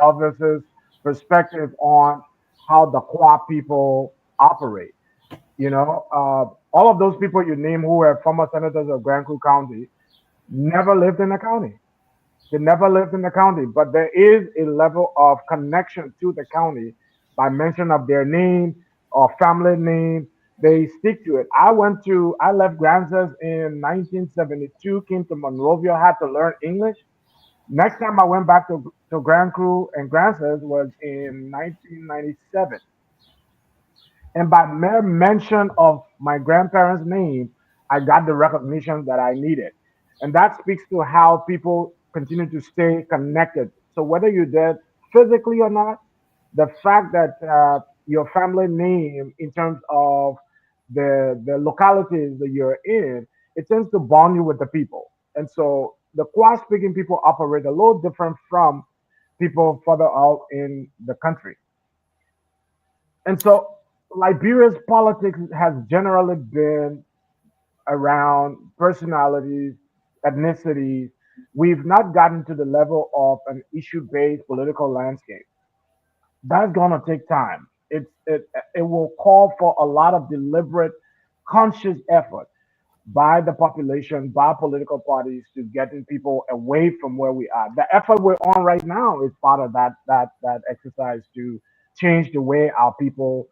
Elvis's perspective on how the Kwa people operate. All of those people you name who are former senators of Grand Crew County never lived in the county. They never lived in the county, but there is a level of connection to the county by mention of their name or family name. They stick to it. I left Granzas in 1972, came to Monrovia, had to learn English. Next time I went back to Grand Crew and Granzas was in 1997. And by mere mention of my grandparents' name, I got the recognition that I needed. And that speaks to how people continue to stay connected. So whether you did physically or not, the fact that your family name, in terms of the localities that you're in, it tends to bond you with the people. And so the Kwa speaking people operate a little different from people further out in the country. And so Liberia's politics has generally been around personalities, ethnicities. We've not gotten to the level of an issue-based political landscape. That's gonna take time. It will call for a lot of deliberate, conscious effort by the population, by political parties to getting people away from where we are. The effort we're on right now is part of that exercise to change the way our people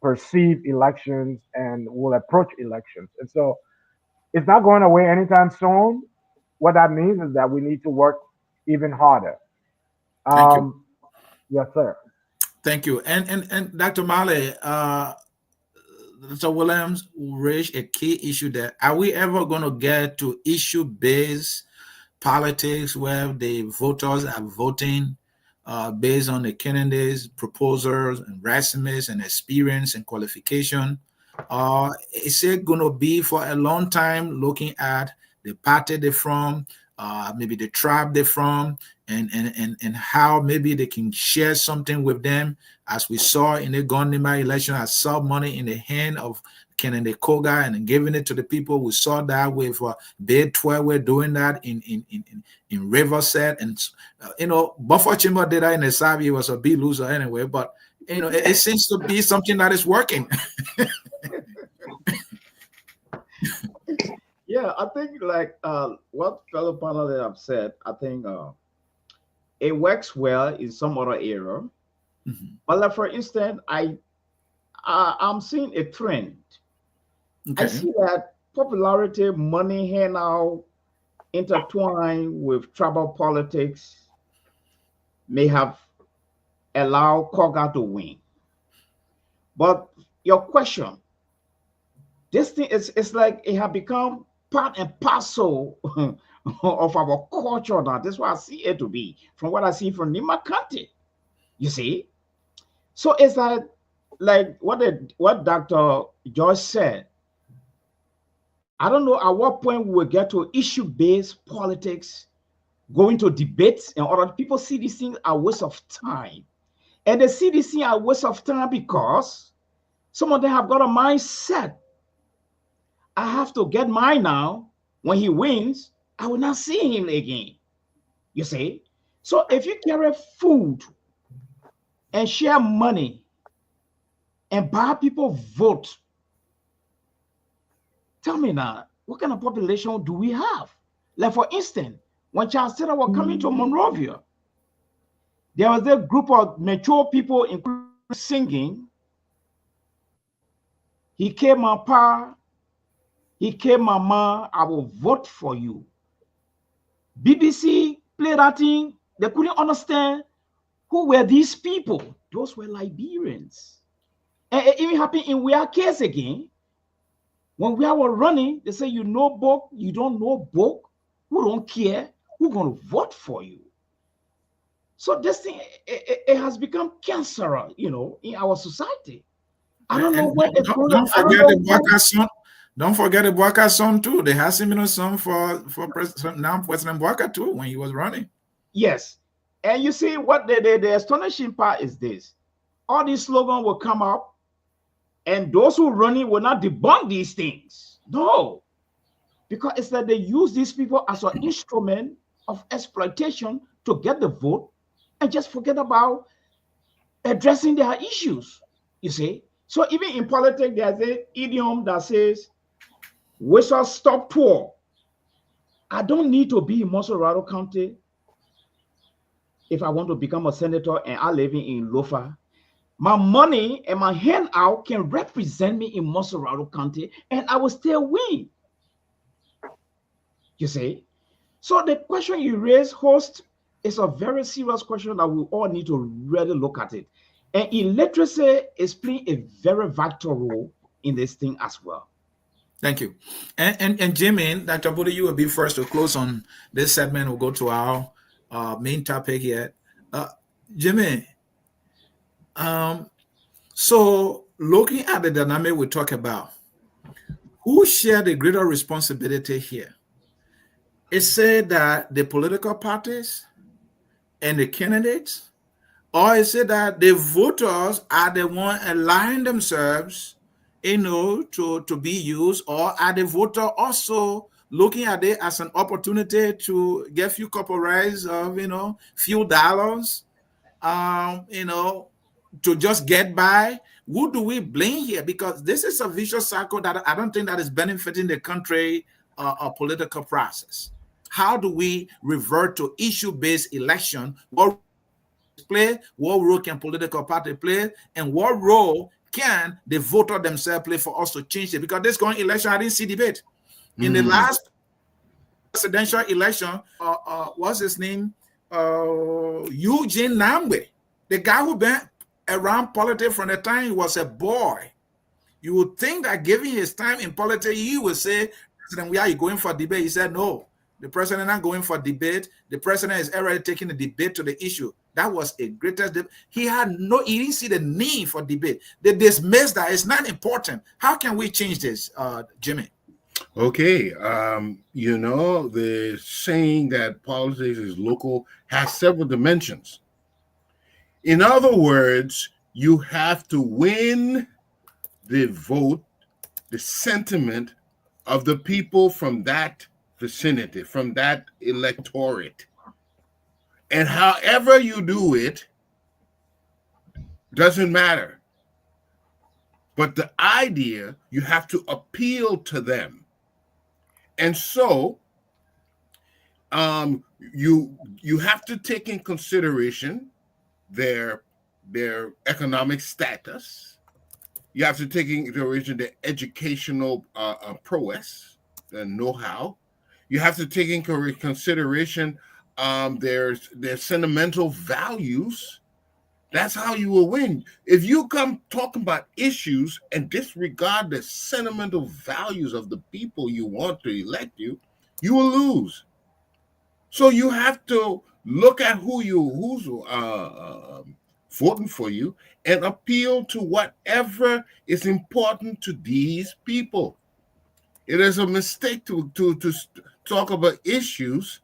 perceive elections and will approach elections. And so it's not going away anytime soon. What that means is that we need to work even harder. Thank you. Yes, sir. Thank you. And Dr. Mallay, Dr. Williams raised a key issue there. Are we ever going to get to issue-based politics where the voters are voting based on the candidates' proposals and resumes and experience and qualification? Is it going to be for a long time looking at the party they're from, maybe the tribe they're from, and how maybe they can share something with them. As we saw in the Nimba election, I saw money in the hand of Ken and the Kogar and giving it to the people. We saw that with Bed 12. We're doing that in Riverset, and Buffer Chimba did that in the Savi. He was a big loser anyway, but it seems to be something that is working. Yeah, I think like what fellow panelists have said, I think it works well in some other area. Mm-hmm. But like for instance, I'm seeing a trend. Okay. I see that popularity, money handout intertwined with tribal politics may have allowed Kogar to win. But your question, this thing is like it has become part and parcel of our culture now. That's what I see it to be, from what I see from Nimba County. You see? So it's like what Dr. Joyce said. I don't know at what point we will get to issue-based politics, going to debates, and other people see these things as a waste of time. And they see this thing as a waste of time because some of them have got a mindset. I have to get mine now. When he wins, I will not see him again. You see? So if you carry food and share money and buy people vote, tell me now, what kind of population do we have? Like for instance, when Charles Taylor was coming to Monrovia, there was a group of mature people, including singing. He came, my pa, he came, mama, I will vote for you. BBC played that thing. They couldn't understand who were these people. Those were Liberians. And it even happened in our case again. When we were running, they say, you know book, you don't know book, who don't care, who's going to vote for you. So this thing, it has become cancerous, in our society. I don't know where it's going. Don't forget the Bwaka son too. There has been a son for President Bwaka too when he was running. Yes. And you see what the astonishing part is this. All these slogans will come up, and those who run it will not debunk these things. No. Because it's that they use these people as an instrument of exploitation to get the vote and just forget about addressing their issues. You see? So even in politics, there's an idiom that says, whistle stop tour. I don't need to be in Monterey County if I want to become a senator and I live in Lofa. My money and my handout can represent me in Monterey County and I will still win. You see? So the question you raise, host, is a very serious question that we all need to really look at it. And illiteracy is playing a very vital role in this thing as well. Thank you. And Jimmy, Dr. Buddha, you will be first to close on this segment. We'll go to our main topic here. Jimmy, so looking at the dynamic we talk about, who share the greater responsibility here? It said that the political parties and the candidates, or is it that the voters are the one allowing themselves, to be used, or are the voter also looking at it as an opportunity to get few couple rise of, few dollars, to just get by? Who do we blame here? Because this is a vicious cycle that I don't think that is benefiting the country political process. How do we revert to issue-based election? What role can political party play, and what role can the voter themselves play for us to change it? Because this current election, I didn't see debate. In the last presidential election, what's his name? Eugene Namwe, the guy who been around politics from the time he was a boy. You would think that given his time in politics, he would say, President, where are you going for debate? He said, no, the president not going for debate. The president is already taking the debate to the issue. That was a greatest debate. He didn't see the need for debate. They dismissed that. It's not important. How can we change this, Jimmy? Okay, the saying that politics is local has several dimensions. In other words, you have to win the vote, the sentiment of the people from that vicinity, from that electorate. And however you do it doesn't matter. But the idea, you have to appeal to them. And so you have to take in consideration their economic status. You have to take in consideration their educational prowess, the know-how. You have to take in consideration their sentimental values. That's how you will win. If you come talking about issues and disregard the sentimental values of the people you want to elect you, you will lose. So you have to look at who's voting for you and appeal to whatever is important to these people. It is a mistake to talk about issues,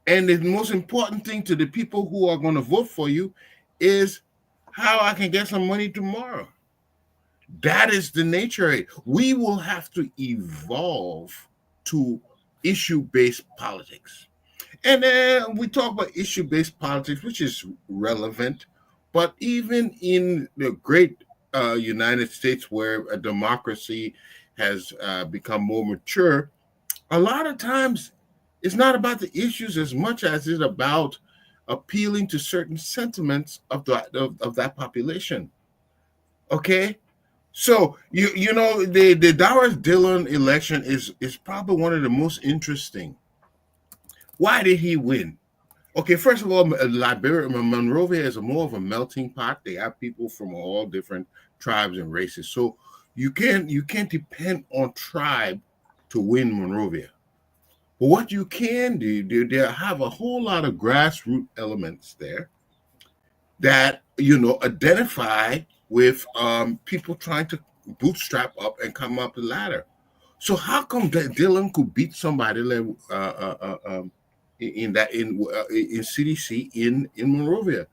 and the most important thing to the people who are going to vote for you is how I can get some money tomorrow. That is the nature of it. We will have to evolve to issue-based politics. And then we talk about issue-based politics, which is relevant. But even in the great United States, where a democracy has become more mature, a lot of times it's not about the issues as much as it's about appealing to certain sentiments of that population. Okay, so the Doris Dillon election is probably one of the most interesting. Why did he win? Okay, first of all, Liberia, Monrovia is more of a melting pot. They have people from all different tribes and races. So you can't depend on tribe to win Monrovia. But what you can do, they have a whole lot of grassroots elements there that identify with people trying to bootstrap up and come up the ladder. So how come that Dillon could beat somebody like in CDC in Monrovia?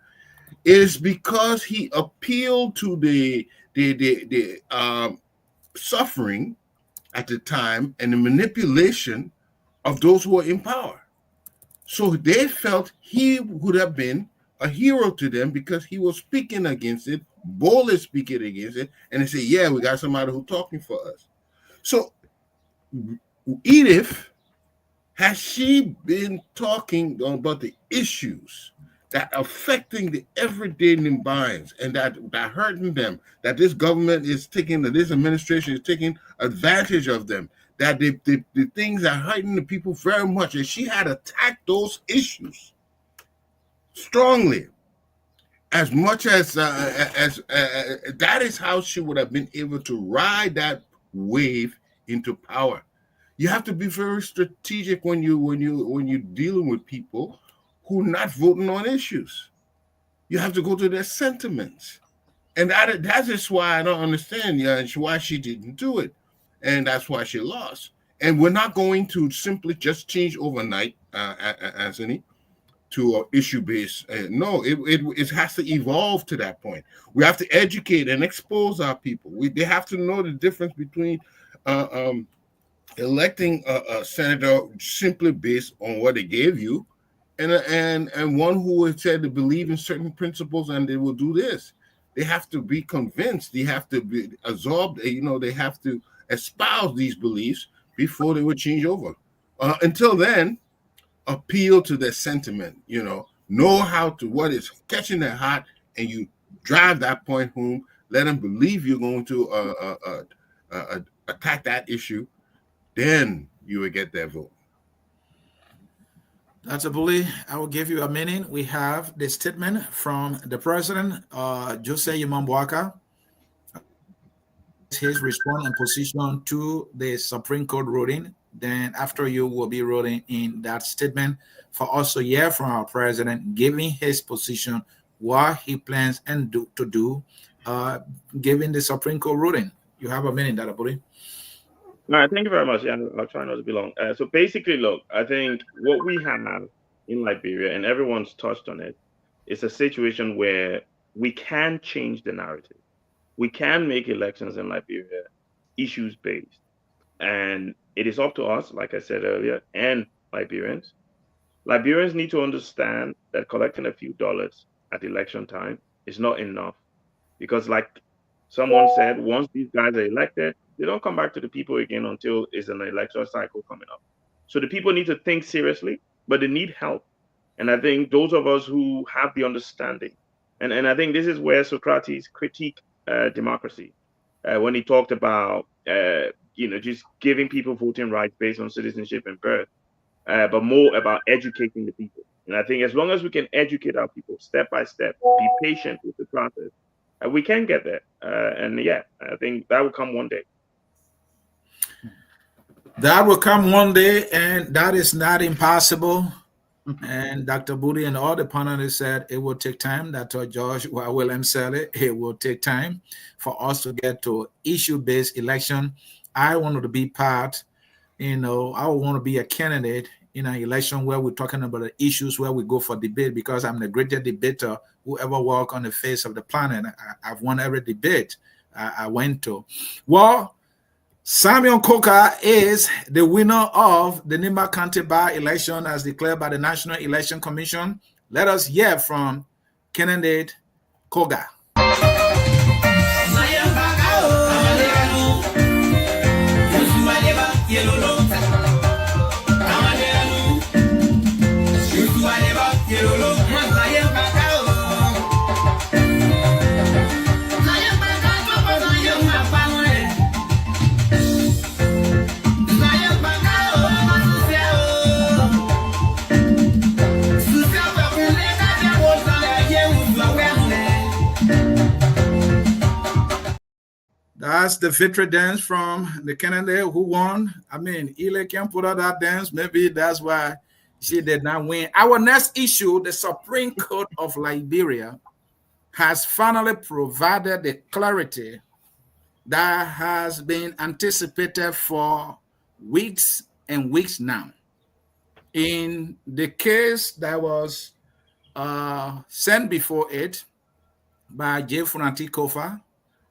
It is because he appealed to the suffering at the time and the manipulation of those who are in power. So they felt he would have been a hero to them because he was speaking against it, boldly speaking against it, and they say, yeah, we got somebody who's talking for us. So Edith, has she been talking about the issues that are affecting the everyday Nimbayans and that hurting them, that this government is taking, that this administration is taking advantage of them, that the things are hurting the people very much, and she had attacked those issues strongly, as much as that is how she would have been able to ride that wave into power. You have to be very strategic when you're dealing with people who are not voting on issues. You have to go to their sentiments, and that is why I don't understand why she didn't do it, and that's why she lost. And we're not going to simply just change overnight, Anthony, to an issue-based. No, it has to evolve to that point. We have to educate and expose our people. They have to know the difference between electing a senator simply based on what they gave you, and one who has said to believe in certain principles and they will do this. They have to be convinced. They have to be absorbed. They have to espouse these beliefs before they would change over. Until then, appeal to their sentiment. Know how to what is catching their heart, and you drive that point home. Let them believe you're going to attack that issue. Then you will get their vote. Dr. Bully, I will give you a minute. We have the statement from the president, Jose Yumambuaka, his response and position to the Supreme Court ruling. Then after you will be ruling in that statement for us to hear from our president, giving his position, what he plans to do, given the Supreme Court ruling. You have a minute, Dr. Bully. All right, thank you very much. Yeah, I'll try not to be long. So basically, look, I think what we have in Liberia, and everyone's touched on it, is a situation where we can change the narrative. We can make elections in Liberia issues based. And it is up to us, like I said earlier, and Liberians. Liberians need to understand that collecting a few dollars at election time is not enough. Because, like someone said, once these guys are elected, they don't come back to the people again until it's an electoral cycle coming up. So the people need to think seriously, but they need help. And I think those of us who have the understanding, and I think this is where Socrates critiqued democracy when he talked about just giving people voting rights based on citizenship and birth, but more about educating the people. And I think as long as we can educate our people step by step, be patient with the process, we can get there. And yeah, I think that will come one day. That will come one day, and that is not impossible. And Dr. Booty and all the panelists said it will take time. That's what George Williams said it will take time for us to get to issue-based election. I wanted to be part, I want to be a candidate in an election where we're talking about the issues where we go for debate, because I'm the greatest debater who ever walked on the face of the planet. I've won every debate I went to. Well, Samuel Kogar is the winner of the Nimba County by-election as declared by the National Election Commission. Let us hear from candidate Kogar. That's the victory dance from the candidate who won. I mean, Ile can't put out that dance. Maybe that's why she did not win. Our next issue, the Supreme Court of Liberia has finally provided the clarity that has been anticipated for weeks and weeks now. In the case that was sent before it by J. Funati Koffa,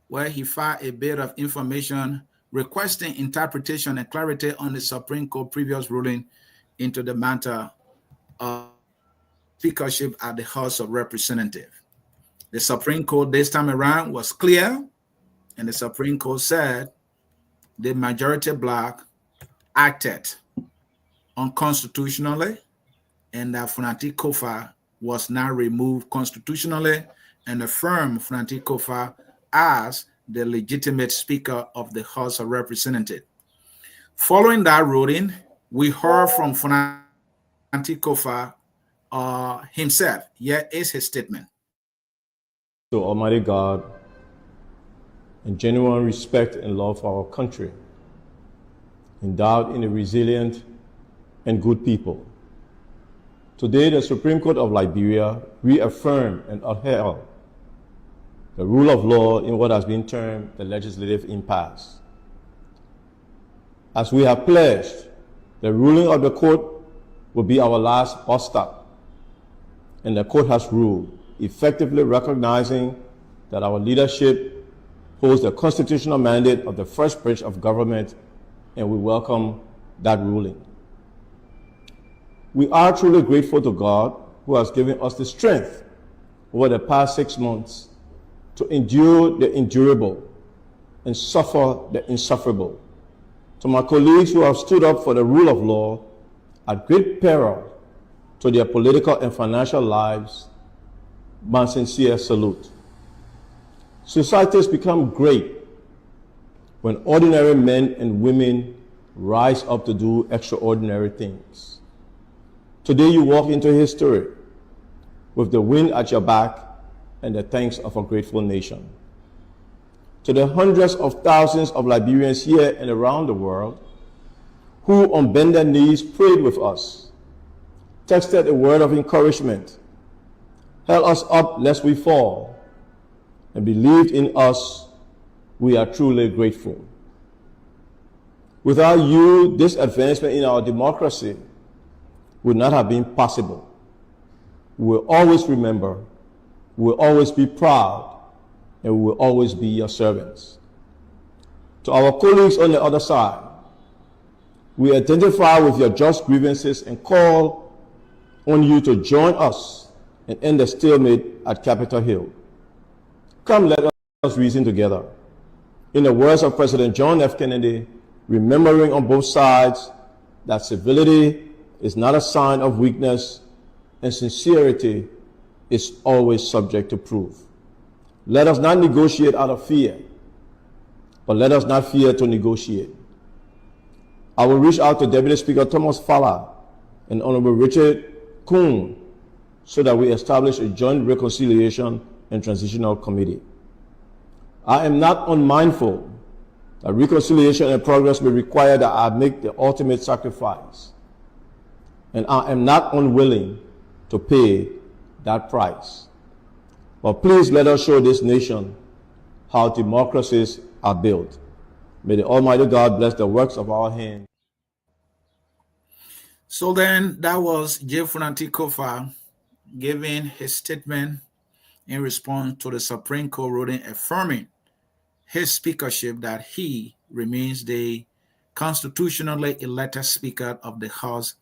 where he filed a bit of information requesting interpretation and clarity on the Supreme Court previous ruling into the matter of speakership at the House of Representatives. The Supreme Court this time around was clear, and the Supreme Court said the majority bloc acted unconstitutionally, and that Funati Koffa was now removed constitutionally and affirmed Funati Koffa as the legitimate Speaker of the House of Representatives. Following that ruling, we heard from Funati Koffa himself. Here is his statement. To Almighty God, in genuine respect and love for our country, endowed in a resilient and good people. Today, the Supreme Court of Liberia reaffirmed and upheld the rule of law in what has been termed the legislative impasse. As we have pledged, the ruling of the court will be our last bus stop, and the court has ruled, effectively recognizing that our leadership holds the constitutional mandate of the first branch of government, and we welcome that ruling. We are truly grateful to God, who has given us the strength over the past 6 months to endure the endurable and suffer the insufferable. To my colleagues who have stood up for the rule of law at great peril to their political and financial lives, my sincere salute. Societies become great when ordinary men and women rise up to do extraordinary things. Today you walk into history with the wind at your back and the thanks of a grateful nation. To the hundreds of thousands of Liberians here and around the world who on bended knees prayed with us, texted a word of encouragement, held us up lest we fall, and believed in us, we are truly grateful. Without you, this advancement in our democracy would not have been possible. We will always remember, we will always be proud, and we will always be your servants. To our colleagues on the other side, we identify with your just grievances and call on you to join us and end the stalemate at Capitol Hill. Come, let us reason together. In the words of President John F. Kennedy, remembering on both sides that civility is not a sign of weakness and sincerity is always subject to proof. Let us not negotiate out of fear, but let us not fear to negotiate. I will reach out to Deputy Speaker Thomas Falla and Honorable Richard Koon so that we establish a joint reconciliation and transitional committee. I am not unmindful that reconciliation and progress may require that I make the ultimate sacrifice, and I am not unwilling to pay that price. But please let us show this nation how democracies are built. May the Almighty God bless the works of our hands. So then that was J. Funanti Koffa giving his statement in response to the Supreme Court ruling affirming his speakership that he remains the constitutionally elected Speaker of the House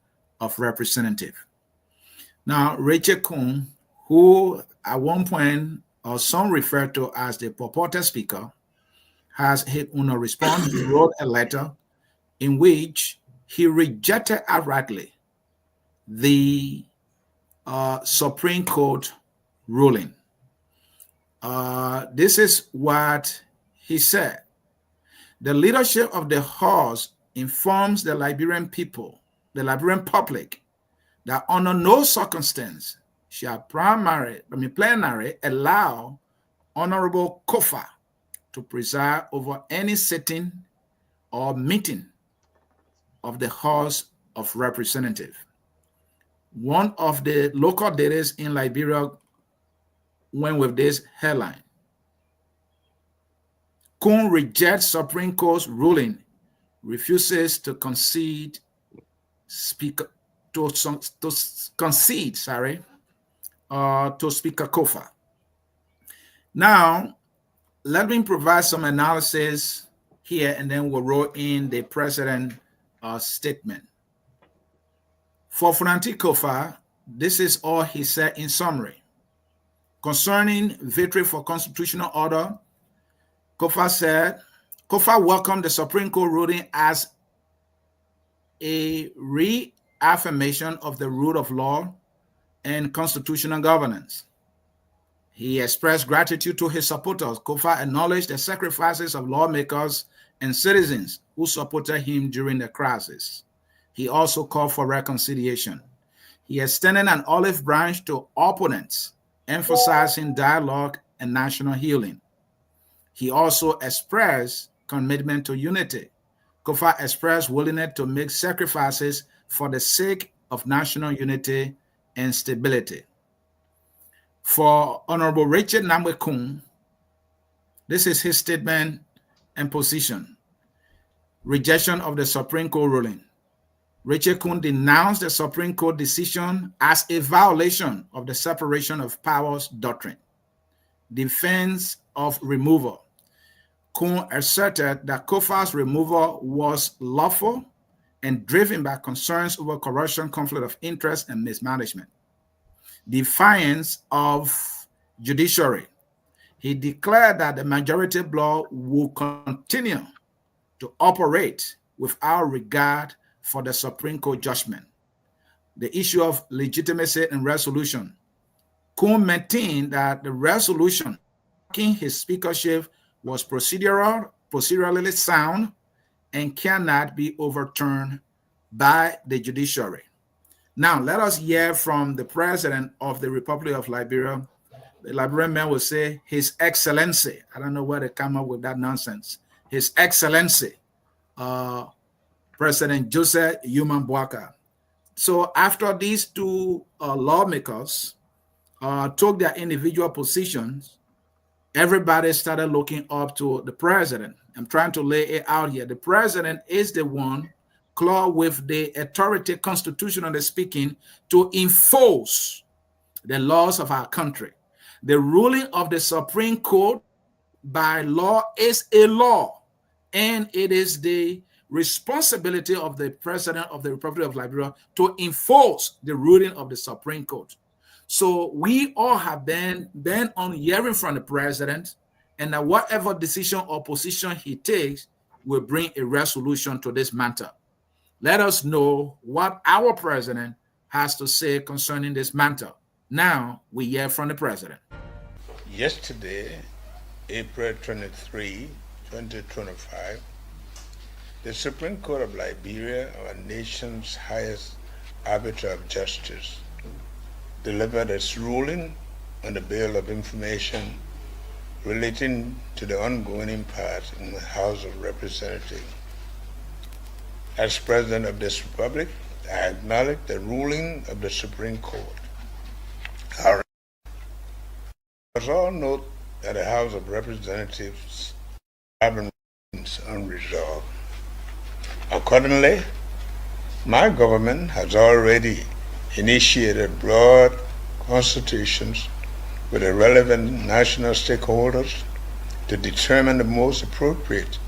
of Representatives. Now, Rachel Koon, who at one point or some refer to as the purported Speaker, has in a response wrote a letter in which he rejected outrightly the Supreme Court ruling. This is what he said. The leadership of the House informs the Liberian people, the Liberian public, that under no circumstance shall plenary allow Honorable Koffa to preside over any sitting or meeting of the House of Representatives. One of the local dailies in Liberia went with this headline: Koon rejects Supreme Court's ruling, refuses to concede Speaker Koffa. Now, let me provide some analysis here, and then we'll roll in the president's statement. For Funanti Koffa, this is all he said in summary. Concerning victory for constitutional order, Koffa said, Koffa welcomed the Supreme Court ruling as a reaffirmation of the rule of law and constitutional governance. He expressed gratitude to his supporters. Koffa acknowledged the sacrifices of lawmakers and citizens who supported him during the crisis. He also called for reconciliation. He extended an olive branch to opponents, emphasizing dialogue and national healing. He also expressed commitment to unity. Koffa expressed willingness to make sacrifices for the sake of national unity and stability. For Honorable Richard Namwe Koon, this is his statement and position. Rejection of the Supreme Court ruling. Richard Koon denounced the Supreme Court decision as a violation of the separation of powers doctrine. Defense of removal. Koon asserted that Koffa's removal was lawful and driven by concerns over corruption, conflict of interest, and mismanagement. Defiance of judiciary. He declared that the majority bloc will continue to operate without regard for the Supreme Court judgment. The issue of legitimacy and resolution. Koon maintained that the resolution in his speakership was procedurally sound and cannot be overturned by the judiciary. Now, let us hear from the President of the Republic of Liberia. The Liberian man will say, His Excellency. I don't know where they come up with that nonsense. His Excellency, President Joseph Yuman Boaka. So after these two lawmakers took their individual positions, everybody started looking up to the president. I'm trying to lay it out here. The president is the one clothed with the authority, constitutionally speaking, to enforce the laws of our country. The ruling of the Supreme Court by law is a law, and it is the responsibility of the president of the Republic of Liberia to enforce the ruling of the Supreme Court. So we all have been on hearing from the president, and that whatever decision or position he takes will bring a resolution to this matter. Let us know what our president has to say concerning this matter. Now we hear from the president. Yesterday, April 23, 2025, the Supreme Court of Liberia, our nation's highest arbiter of justice, delivered its ruling on the Bill of Information relating to the ongoing impasse in the House of Representatives. As President of this Republic, I acknowledge the ruling of the Supreme Court. However, let us all note that the House of Representatives have remains unresolved. Accordingly, my government has already initiated broad consultations with the relevant national stakeholders to determine the most appropriate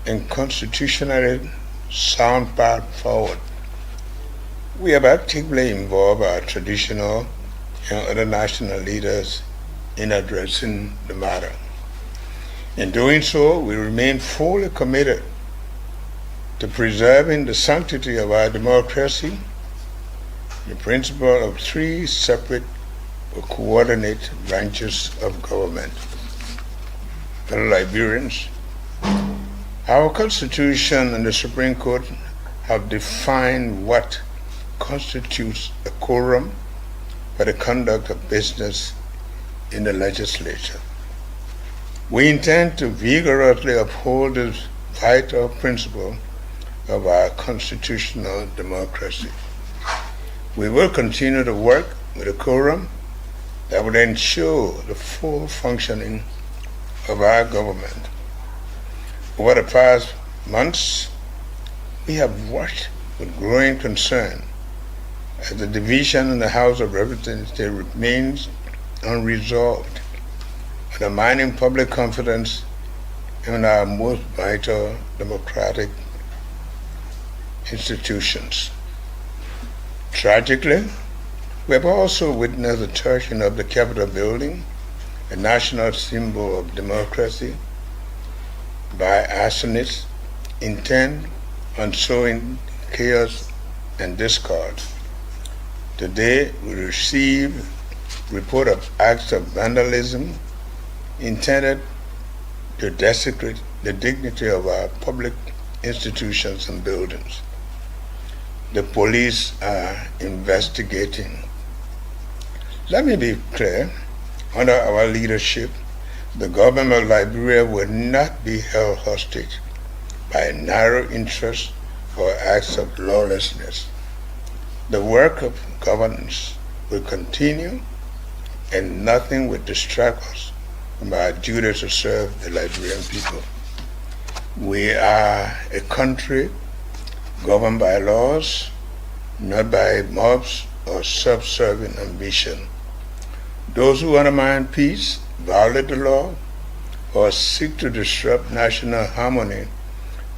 and constitutionally sound path forward. We have actively involved our traditional and other national leaders in addressing the matter. In doing so, we remain fully committed to preserving the sanctity of our democracy, the principle of three separate or coordinate branches of government. Fellow Liberians, our Constitution and the Supreme Court have defined what constitutes a quorum for the conduct of business in the legislature. We intend to vigorously uphold this vital principle of our constitutional democracy. We will continue to work with a quorum that would ensure the full functioning of our government. Over the past months, we have watched with growing concern as the division in the House of Representatives remains unresolved, undermining public confidence in our most vital democratic institutions. Tragically, we have also witnessed the torching of the Capitol building, a national symbol of democracy, by arsonists intent on sowing chaos and discord. Today, we received report of acts of vandalism intended to desecrate the dignity of our public institutions and buildings. The police are investigating. Let me be clear, under our leadership, the government of Liberia will not be held hostage by narrow interests or acts of lawlessness. The work of governance will continue, and nothing will distract us from our duty to serve the Liberian people. We are a country governed by laws, not by mobs or self-serving ambition. Those who undermine peace, violate the law, or seek to disrupt national harmony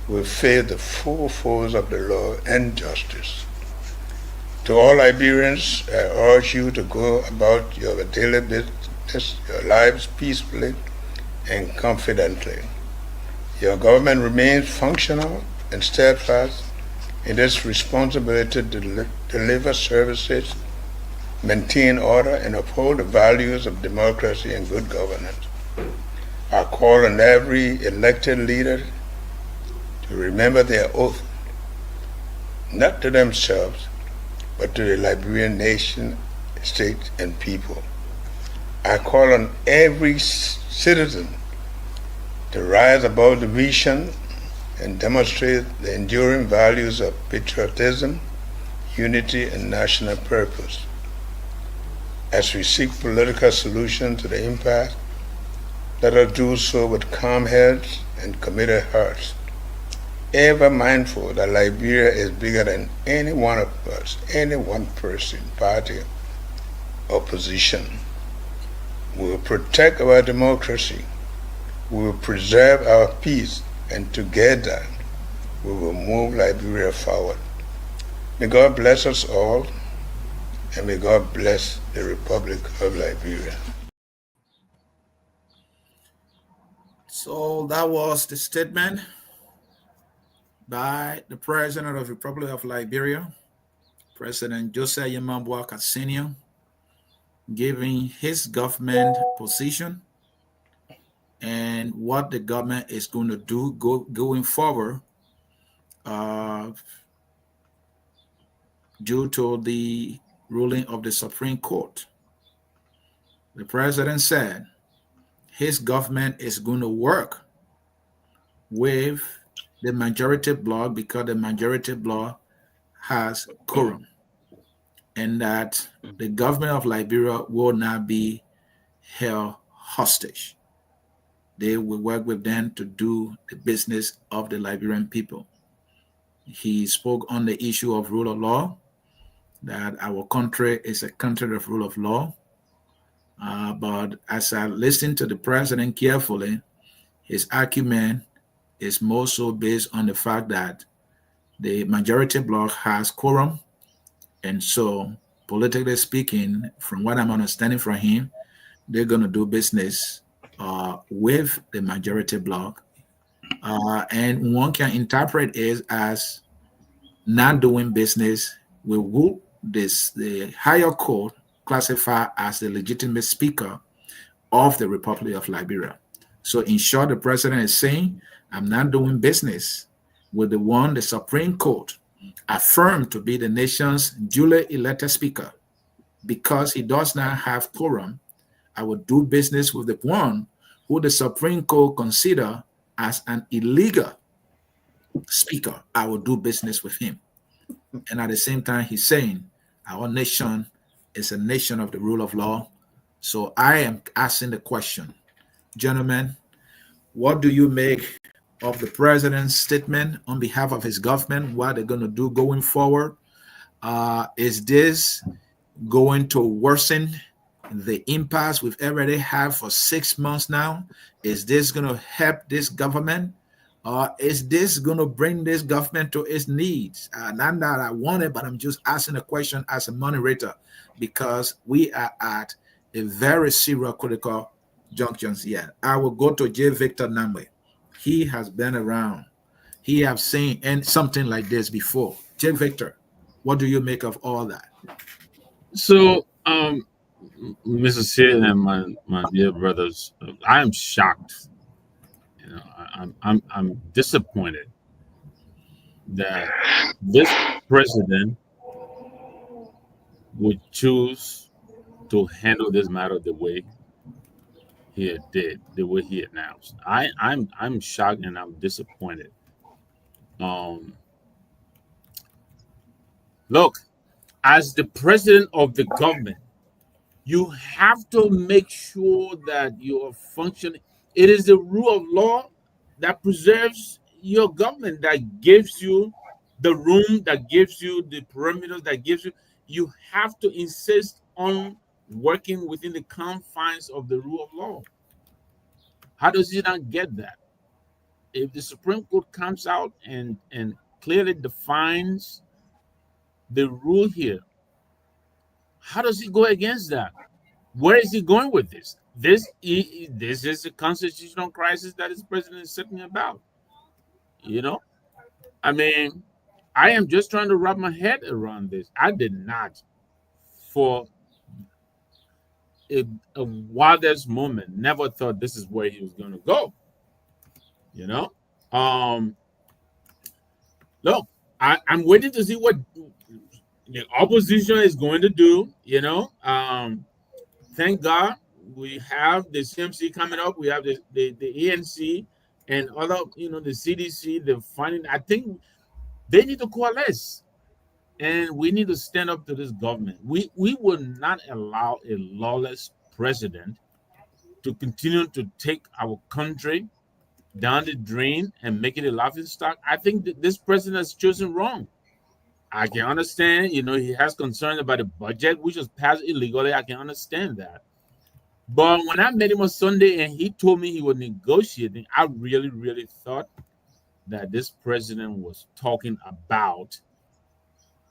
will face the full force of the law and justice. To all Liberians, I urge you to go about your daily business, your lives peacefully and confidently. Your government remains functional and steadfast in its responsibility to deliver services, maintain order, and uphold the values of democracy and good governance. I call on every elected leader to remember their oath, not to themselves, but to the Liberian nation, state, and people. I call on every citizen to rise above division and demonstrate the enduring values of patriotism, unity, and national purpose. As we seek political solutions to the impasse, Let us do so with calm heads and committed hearts, ever mindful that Liberia is bigger than any one of us, any one person, party, or position. We will protect our democracy. We will preserve our peace, and together we will move Liberia forward. May God bless us all, and may God bless the Republic of Liberia. So that was the statement by the President of the Republic of Liberia, President Joseph Yamambuaka Sr., giving his government position and what the government is going to do going forward due to the ruling of the Supreme Court. The president said his government is going to work with the majority bloc because the majority bloc has quorum, and that the government of Liberia will not be held hostage. They will work with them to do the business of the Liberian people. He spoke on the issue of rule of law, that our country is a country of rule of law. But as I listened to the president carefully, his argument is more so based on the fact that the majority bloc has quorum. And so, politically speaking, from what I'm understanding from him, they're going to do business with the majority bloc. And one can interpret it as not doing business with who the higher court classify as the legitimate speaker of the Republic of Liberia. So in short, the president is saying, I'm not doing business with the one the Supreme Court affirmed to be the nation's duly elected speaker. Because he does not have quorum, I will do business with the one who the Supreme Court consider as an illegal speaker. I will do business with him. And at the same time, he's saying our nation is a nation of the rule of law. So I am asking the question, gentlemen, what do you make of the president's statement on behalf of his government? What they're going to do going forward? Is this going to worsen the impasse we've already had for 6 months now? Is this going to help this government? Is this going to bring this government to its needs? Not that I want it, but I'm just asking a question as a moderator, because we are at a very serious critical junctions here. I will go to J. Victor Namwe. He has been around. He have seen and something like this before. J. Victor, what do you make of all that? So, Mrs. Sid and my dear brothers, I am shocked. You know, I'm disappointed that this president would choose to handle this matter the way he did, the way he announced. I'm shocked and I'm disappointed. Look, as the president of the government, you have to make sure that you are functioning. It is the rule of law that preserves your government, that gives you the room, that gives you the perimeters, that gives you. You have to insist on working within the confines of the rule of law. How does he not get that? If the Supreme Court comes out and clearly defines the rule here, how does he go against that? Where is he going with this? This is a constitutional crisis that his president is talking about. You know, I mean, I am just trying to wrap my head around this. I did not, for a wildest moment, never thought this is where he was going to go. You know, look, I'm waiting to see what the opposition is going to do. You know, thank God we have the CMC coming up. We have the ANC and other, you know, the CDC. The funding. I think they need to coalesce, and we need to stand up to this government. We will not allow a lawless president to continue to take our country down the drain and make it a laughing stock. I think that this president has chosen wrong. I can understand, he has concerns about the budget, which was passed illegally. I can understand that. But when I met him on Sunday and he told me he was negotiating, I really, really thought that this president was talking about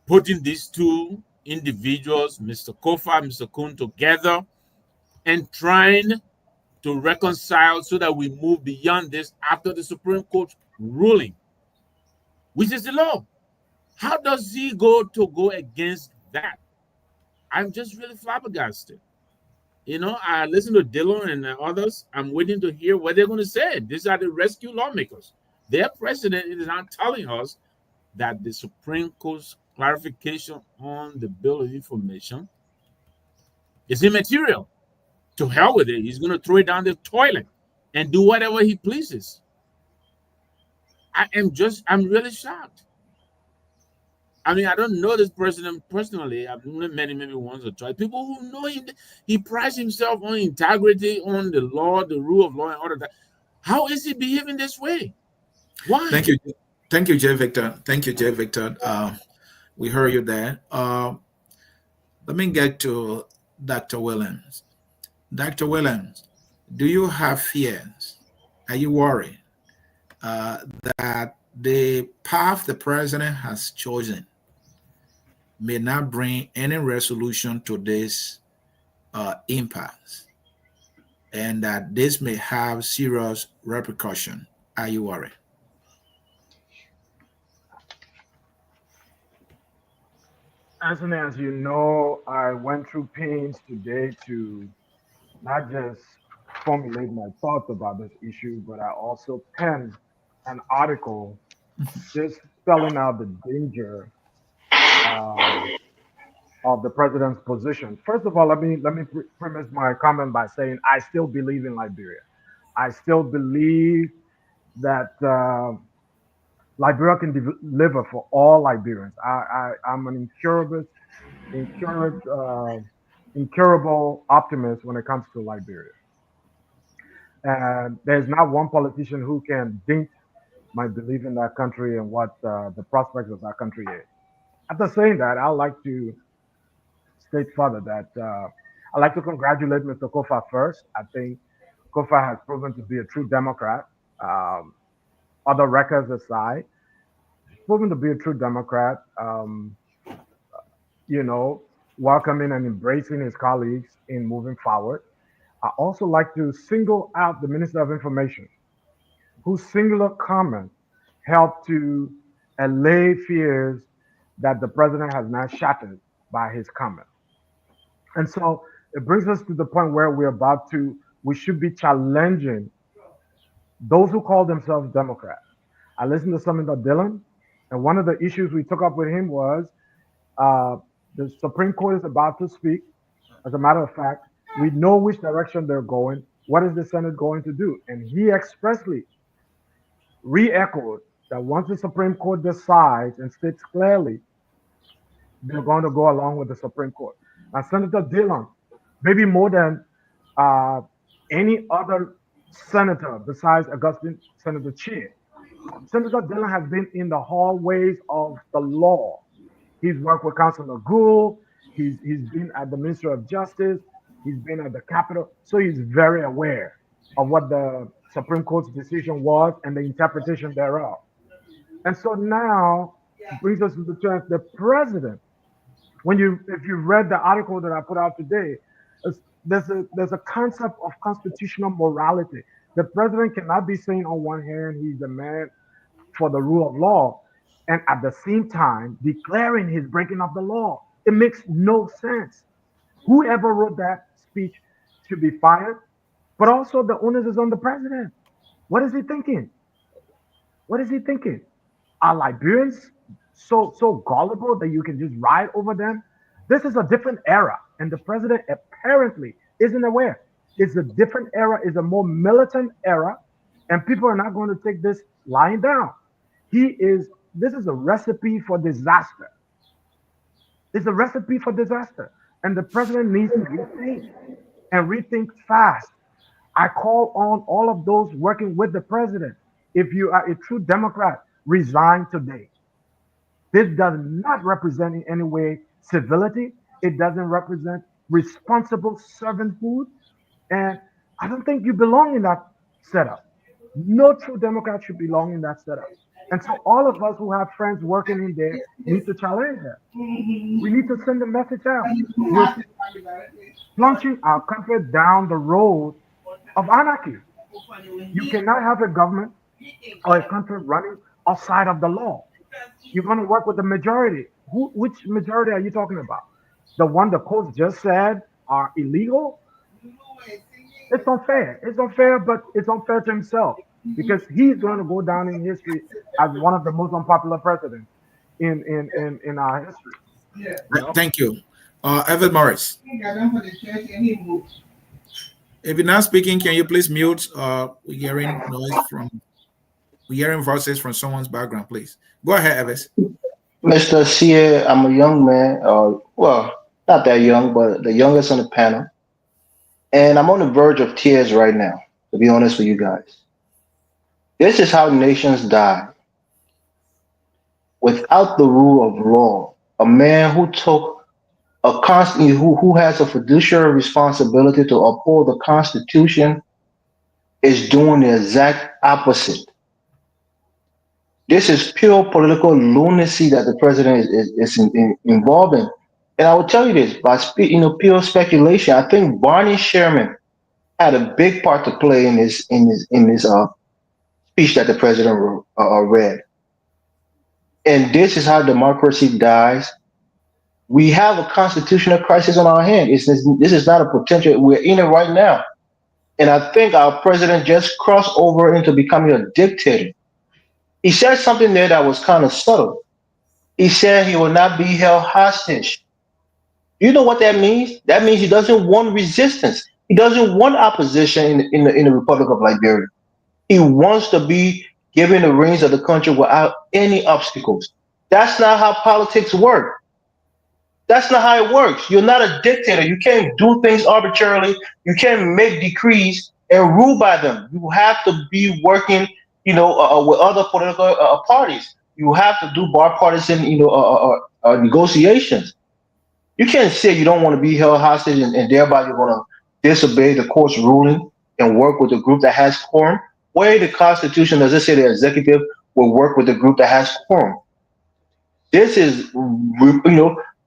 putting these two individuals, Mr. Koffa, Mr. Koon, together and trying to reconcile so that we move beyond this after the Supreme Court ruling, which is the law. How does he go against that? I'm just really flabbergasted. I listen to Dillon and others. I'm waiting to hear what they're going to say. These are the rescue lawmakers. Their president is not telling us that the Supreme Court's clarification on the Bill of Information is immaterial. To hell with it. He's going to throw it down the toilet and do whatever he pleases. I'm really shocked. I mean, I don't know this president personally. I've only met him maybe once or twice. People who know him, he prides himself on integrity, on the law, the rule of law, and all of that. How is he behaving this way? Why? Thank you, J. Victor. Thank you, J. Victor. We heard you there. Let me get to Dr. Williams. Dr. Williams, do you have fears? Are you worried that the path the president has chosen may not bring any resolution to this impasse, and that this may have serious repercussion? Are you worried? Anthony, as you know, I went through pains today to not just formulate my thoughts about this issue, but I also penned an article just spelling out the danger of the president's position. First of all, let me premise my comment by saying I still believe in Liberia. I still believe that Liberia can deliver for all Liberians. I'm an incurable optimist when it comes to Liberia. And there's not one politician who can dink my belief in that country and what the prospects of that country is. After saying that, I'd like to state further that I'd like to congratulate Mr. Koffa first. I think Koffa has proven to be a true Democrat. Other records aside, proven to be a true Democrat. Welcoming and embracing his colleagues in moving forward. I also like to single out the Minister of Information, whose singular comment helped to allay fears that the president has now shattered by his comment. And so it brings us to the point where we should be challenging those who call themselves Democrats. I listened to Senator Dillon, and one of the issues we took up with him was the Supreme Court is about to speak. As a matter of fact, we know which direction they're going. What is the Senate going to do? And he expressly re-echoed that once the Supreme Court decides and states clearly, they're going to go along with the Supreme Court. Now, Senator Dillon, maybe more than any other senator besides Senator Cheer, Senator Dillon has been in the hallways of the law. He's worked with Councilor Gould. He's been at the Ministry of Justice. He's been at the Capitol. So he's very aware of what the Supreme Court's decision was and the interpretation thereof. And so now it brings us to the chance the president, if you read the article that I put out today, there's a concept of constitutional morality. The president cannot be saying on one hand he's the man for the rule of law, and at the same time declaring his breaking of the law. It makes no sense. Whoever wrote that speech should be fired, but also the onus is on the president. What is he thinking? What is he thinking? Are Liberians so gullible that you can just ride over them? This is a different era, and the president apparently isn't aware. It's a different era, it's a more militant era, and people are not going to take this lying down. This is a recipe for disaster. It's a recipe for disaster. And the president needs to rethink and rethink fast. I call on all of those working with the president. If you are a true Democrat, resign today. This does not represent in any way civility. It doesn't represent responsible servanthood. And I don't think you belong in that setup. No true Democrat should belong in that setup. And so all of us who have friends working in there need to challenge that. We need to send a message out. We're plunging our country down the road of anarchy. You cannot have a government or a country running outside of the law. You're going to work with the majority. Which majority are you talking about? The one the court just said are illegal? It's unfair. It's unfair, but it's unfair to himself because he's going to go down in history as one of the most unpopular presidents in our history. Thank you. Evan Morris. If you're not speaking, can you please mute? We're hearing noise we're hearing voices from someone's background, please. Go ahead, Evis. Mr. Sia, I'm a young man, well, not that young, but the youngest on the panel. And I'm on the verge of tears right now, to be honest with you guys. This is how nations die. Without the rule of law, a man who took a constant, who has a fiduciary responsibility to uphold the Constitution is doing the exact opposite. This is pure political lunacy that the president is involved in. And I will tell you this by pure speculation. I think Barney Sherman had a big part to play in this speech that the president read. And this is how democracy dies. We have a constitutional crisis on our hands. This is not a potential. We're in it right now. And I think our president just crossed over into becoming a dictator. He said something there that was kind of subtle. He said he will not be held hostage. You know what that means? That means he doesn't want resistance. He doesn't want opposition in the Republic of Liberia. He wants to be given the reins of the country without any obstacles. That's not how politics work. That's not how it works. You're not a dictator. You can't do things arbitrarily. You can't make decrees and rule by them. You have to be working, with other political parties. You have to do bipartisan, negotiations. You can't say you don't want to be held hostage and thereby you're going to disobey the court's ruling and work with a group that has quorum. Where the Constitution does it say the executive will work with a group that has quorum? This is,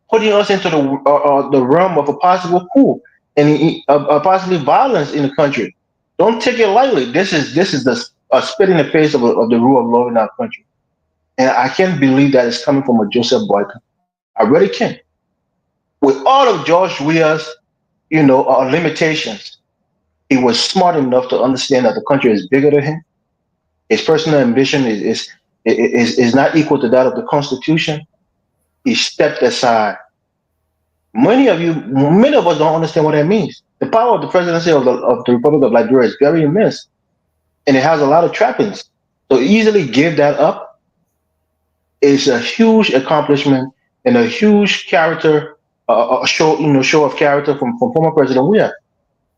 putting us into the realm of a possible coup and possibly violence in the country. Don't take it lightly. This is a spit in the face of the rule of law in our country, and I can't believe that it's coming from a Joseph Boyka. I really can't. With all of George Weah's, limitations, he was smart enough to understand that the country is bigger than him. His personal ambition is not equal to that of the Constitution. He stepped aside. Many of us don't understand what that means. The power of the presidency of the Republic of Liberia is very immense, and it has a lot of trappings. So easily give that up is a huge accomplishment and a huge character, show of character from former President Weah.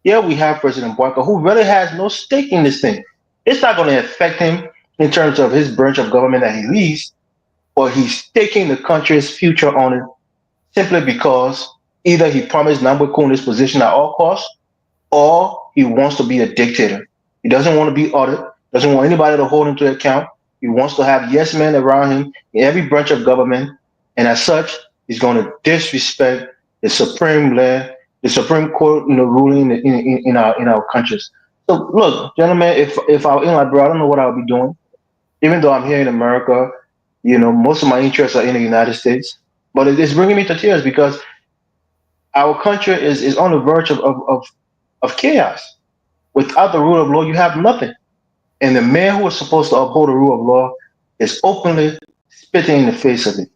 Yeah, we have President Boyka, who really has no stake in this thing. It's not going to affect him in terms of his branch of government that he leads, but he's taking the country's future on it simply because either he promised Nimba Koon this position at all costs, or he wants to be a dictator. He doesn't want to be audited, doesn't want anybody to hold him to account. He wants to have yes men around him in every branch of government, and as such, he's going to disrespect the Supreme Court, ruling in our countries. So, look, gentlemen, if I were in Liberia, I don't know what I would be doing. Even though I'm here in America, most of my interests are in the United States. But it's bringing me to tears because our country is on the verge of chaos. Without the rule of law, you have nothing. And the man who is supposed to uphold the rule of law is openly spitting in the face of it.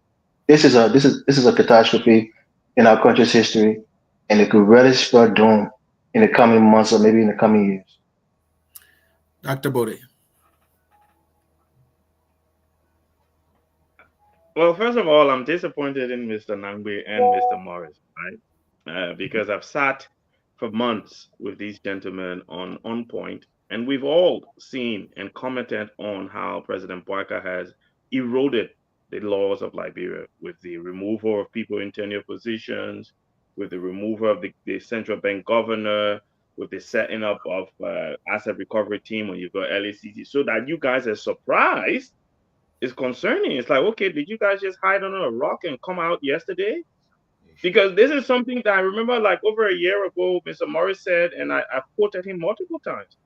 This is a catastrophe in our country's history, and it could really spell doom in the coming months or maybe in the coming years. Dr. Bode. Well, first of all, I'm disappointed in Mr. Nangbe and Mr. Morris, right? Because I've sat for months with these gentlemen on point, and we've all seen and commented on how President Boyka has eroded the laws of Liberia with the removal of people in tenure positions, with the removal of the central bank governor, with the setting up of asset recovery team when you've got LACC, so that you guys are surprised is concerning. It's like, okay, did you guys just hide under a rock and come out yesterday? Because this is something that I remember like over a year ago, Mr. Morris said, and I've quoted him multiple times,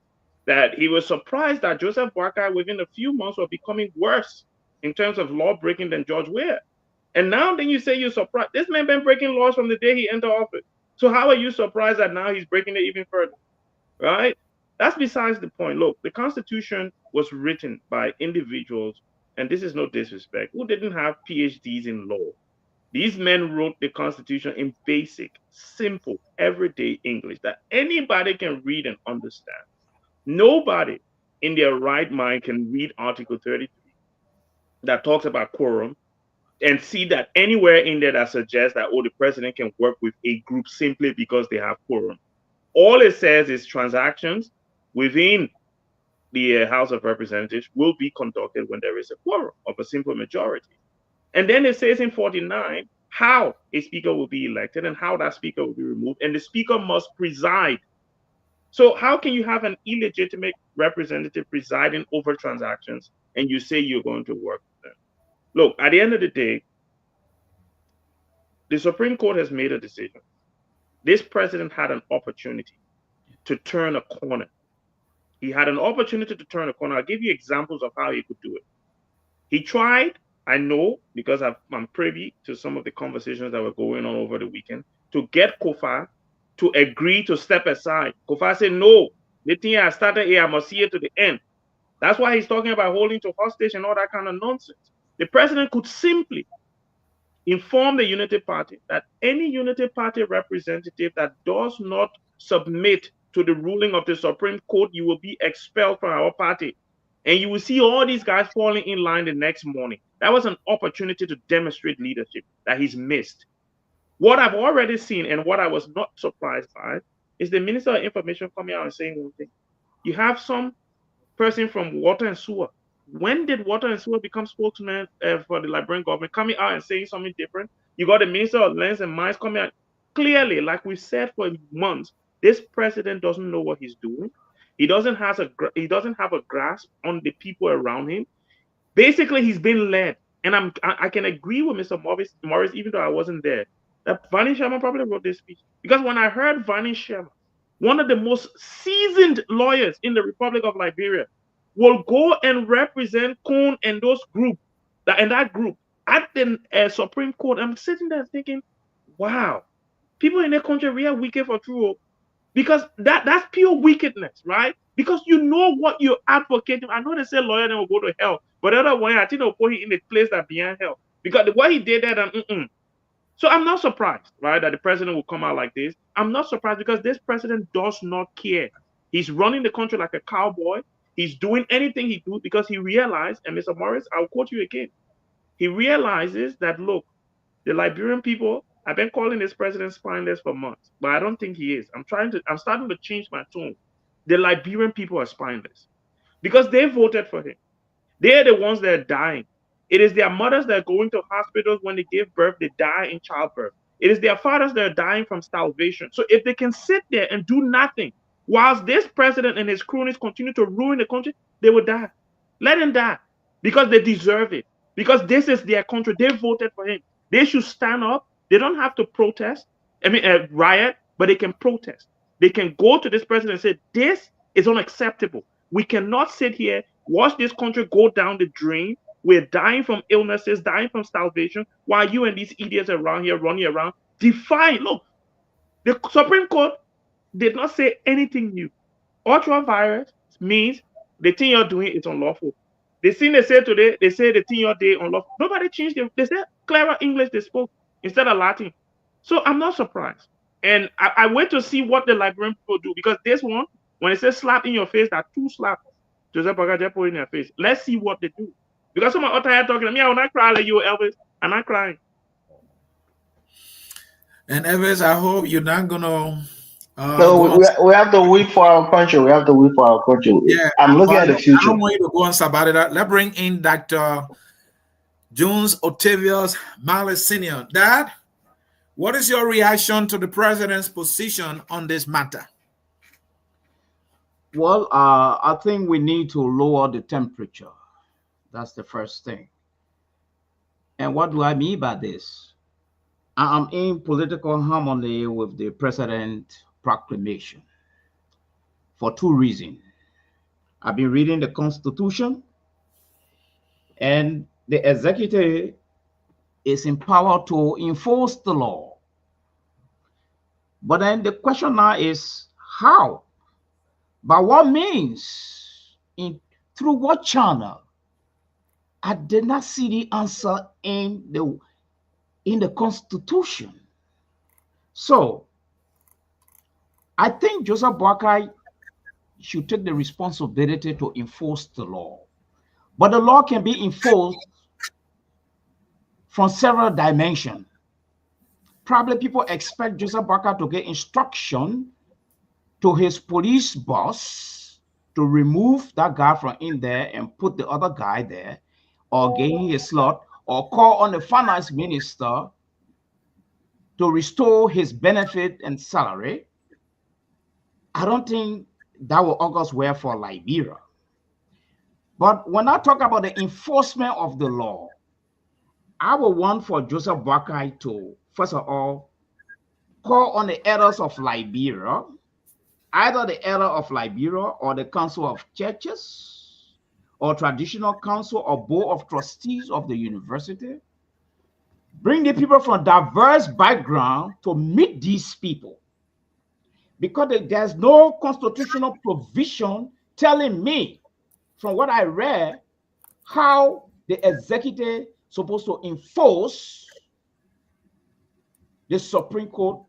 that he was surprised that Joseph Boakai within a few months was becoming worse in terms of law breaking than George Weah. And now then you say you're surprised. This man been breaking laws from the day he entered office. So how are you surprised that now he's breaking it even further? Right? That's besides the point. Look, the Constitution was written by individuals, and this is no disrespect, who didn't have PhDs in law. These men wrote the Constitution in basic, simple, everyday English that anybody can read and understand. Nobody in their right mind can read Article 33 that talks about quorum and see that anywhere in there that suggests that, oh, the president can work with a group simply because they have quorum. All it says is transactions within the House of Representatives will be conducted when there is a quorum of a simple majority. And then it says in 49 how a speaker will be elected and how that speaker will be removed, and the speaker must preside. So how can you have an illegitimate representative presiding over transactions and you say you're going to work with them? Look, at the end of the day, the Supreme Court has made a decision. This president had an opportunity to turn a corner. He had an opportunity to turn a corner. I'll give you examples of how he could do it. He tried, I know, because I'm privy to some of the conversations that were going on over the weekend, to get Koffa to agree to step aside. Koffa said, no, the thing I started here, I must see it to the end. That's why he's talking about holding to hostage and all that kind of nonsense. The president could simply inform the Unity Party that any Unity Party representative that does not submit to the ruling of the Supreme Court, you will be expelled from our party. And you will see all these guys falling in line the next morning. That was an opportunity to demonstrate leadership that he's missed. What I've already seen and what I was not surprised by is the Minister of Information coming out and saying one thing. You have some person from Water and Sewer. When did Water and Sewer become spokesman for the Liberian government, coming out and saying something different? You got the Minister of Lands and Mines coming out. Clearly, like we said for months, this president doesn't know what he's doing. He doesn't have a grasp on the people around him. Basically, he's been led. And I can agree with Mr. Morris, even though I wasn't there, that Vani Sharma probably wrote this speech. Because when I heard Vani Sharma, one of the most seasoned lawyers in the Republic of Liberia, will go and represent Koon and those group, that group at the Supreme Court, I'm sitting there thinking, wow, people in their country really are wicked for true. Because that's pure wickedness, right? Because you know what you're advocating. I know they say lawyer then will go to hell, but the other one, I think they'll put him in a place that beyond hell. Because the way he did that, So I'm not surprised, right, that the president will come out like this. I'm not surprised because this president does not care. He's running the country like a cowboy. He's doing anything he does because he realized, and Mr. Morris, I'll quote you again. He realizes that, look, the Liberian people, I've been calling this president spineless for months, but I don't think he is. I'm starting to change my tone. The Liberian people are spineless because they voted for him. They're the ones that are dying. It is their mothers that are going to hospitals when they give birth, they die in childbirth. It is their fathers that are dying from starvation. So if they can sit there and do nothing, whilst this president and his cronies continue to ruin the country, they will die. Let them die because they deserve it. Because this is their country. They voted for him. They should stand up. They don't have to protest, riot, but they can protest. They can go to this president and say, this is unacceptable. We cannot sit here, watch this country go down the drain. We're dying from illnesses, dying from starvation, while you and these idiots around here running around defying. Look, the Supreme Court did not say anything new. Ultravirus means the thing you're doing is unlawful. The thing they said today, they say the thing you're doing unlawful. Nobody changed it. They said clever English they spoke instead of Latin. So I'm not surprised. And I wait to see what the Liberian people do, because this one, when it says slap in your face, there are two slaps. Joseph Boakai in your face. Let's see what they do. Because some of us talking to me, I will not cry like you, Elvis. I'm not crying. And Elvis, I hope you're not gonna No, Go on. we have to wait for our country. We have to wait for our country. Yeah, I'm looking but at the I future. don't want you to go on sabbatical. Let's bring in Dr. Jones Octavius Mallay Sr. Dad, what is your reaction to the president's position on this matter? Well, I think we need to lower the temperature. That's the first thing. And what do I mean by this? I'm in political harmony with the president proclamation for two reasons. I've been reading the Constitution, and the executive is empowered to enforce the law. But then the question now is how? By what means? Through what channel? I did not see the answer in the Constitution. So I think Joseph Boakai should take the responsibility to enforce the law. But the law can be enforced from several dimensions. Probably people expect Joseph Boakai to get instruction to his police boss to remove that guy from in there and put the other guy there, or gain a slot, or call on the finance minister to restore his benefit and salary. I don't think that will augurs well for Liberia. But when I talk about the enforcement of the law, I would want for Joseph Boakai to, first of all, call on the elders of Liberia, either the elder of Liberia or the Council of Churches, or Traditional Council or Board of Trustees of the university. Bring the people from diverse background to meet these people. Because there's no constitutional provision telling me, from what I read, how the executive is supposed to enforce the Supreme Court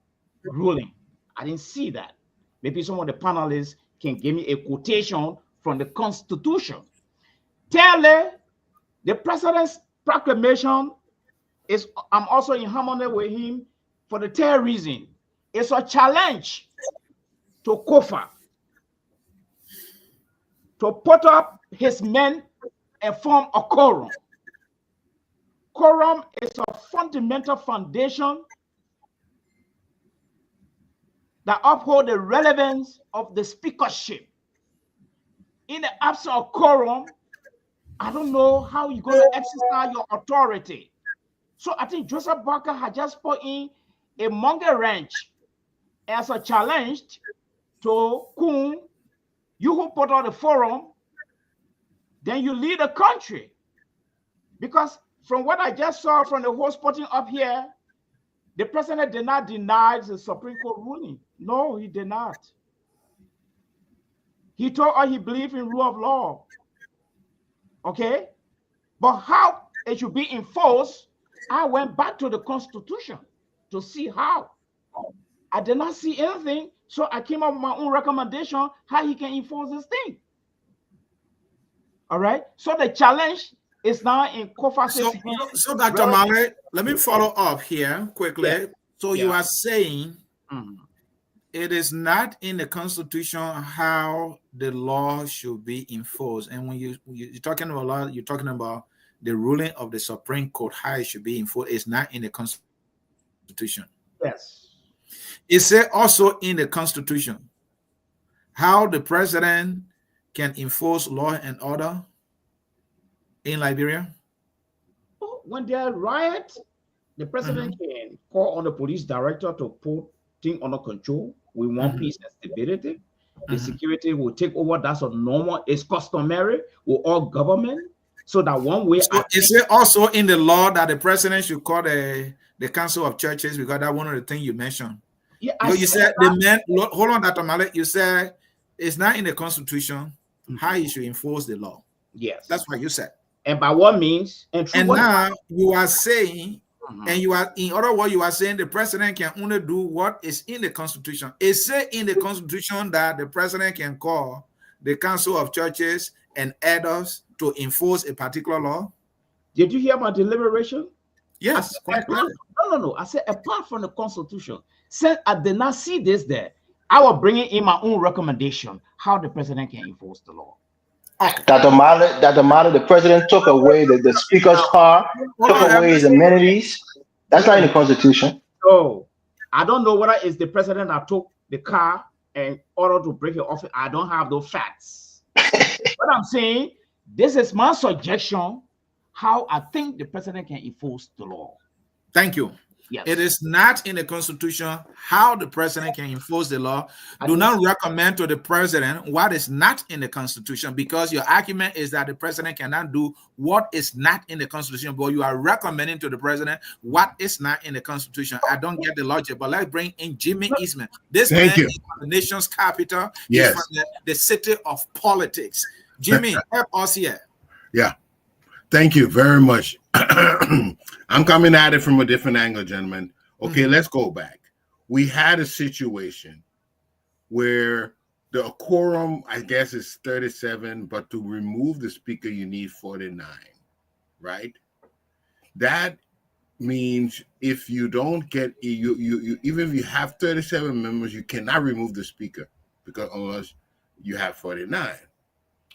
ruling. I didn't see that. Maybe some of the panelists can give me a quotation from the Constitution. The president's proclamation is, I'm also in harmony with him for the third reason. It's a challenge to Koffa to put up his men and form a quorum. Quorum is a fundamental foundation that uphold the relevance of the speakership. In the absence of quorum, I don't know how you're going to exercise your authority. So I think Joseph Boakai had just put in a monkey wrench as a challenge to Koon. You who put on the forum, then you lead the country. Because from what I just saw from the host putting up here, the president did not deny the Supreme Court ruling. No, he did not. He told us he believed in rule of law. Okay? But how it should be enforced, I went back to the Constitution to see how. I did not see anything, so I came up with my own recommendation how he can enforce this thing. All right? So the challenge is now in Koffa's hands. So Dr. Mallay, let me follow up here quickly. Yeah. So you are saying it is not in the Constitution how the law should be enforced. And when you're talking about law, you're talking about the ruling of the Supreme Court, how it should be enforced. It's not in the Constitution. Yes. Is it also in the Constitution how the president can enforce law and order in Liberia? When there are riots, the president can call on the police director to put things under control. We want peace and stability. The security will take over. That's a normal, it's customary with all government. So that one way. So is it also in the law that the president should call the Council of Churches? Because that's one of the things you mentioned. Yeah, you said the man. Hold on, Dr. Mallay. You said it's not in the Constitution how he should enforce the law. Yes, that's what you said. And by what means? And now you are saying, and you are, in other words, you are saying the president can only do what is in the Constitution. Is it in the Constitution that the president can call the Council of Churches and elders to enforce a particular law? Did you hear my deliberation? Yes, quite clear. No. I said apart from the Constitution, since I did not see this there, I will bring in my own recommendation how the president can enforce the law. Dr. Mallay, the president took away the speaker's car, took away his amenities. That's not in the Constitution. So I don't know whether it's the president that took the car in order to break your office. I don't have those facts. But I'm saying this is my suggestion how I think the president can enforce the law. Thank you. Yes. It is not in the Constitution how the president can enforce the law. Do not recommend to the president what is not in the Constitution, because your argument is that the president cannot do what is not in the Constitution, but you are recommending to the president what is not in the Constitution. I don't get the logic, but let's bring in Jimmy Eastman. This man is from the nation's capital. Yes. He's from the city of politics. Jimmy, help us here. Yeah. Thank you very much. I'm coming at it from a different angle, gentlemen. Okay, let's go back. We had a situation where the quorum, I guess, is 37, but to remove the speaker, you need 49, right? That means if you don't get you even if you have 37 members, you cannot remove the speaker because unless you have 49.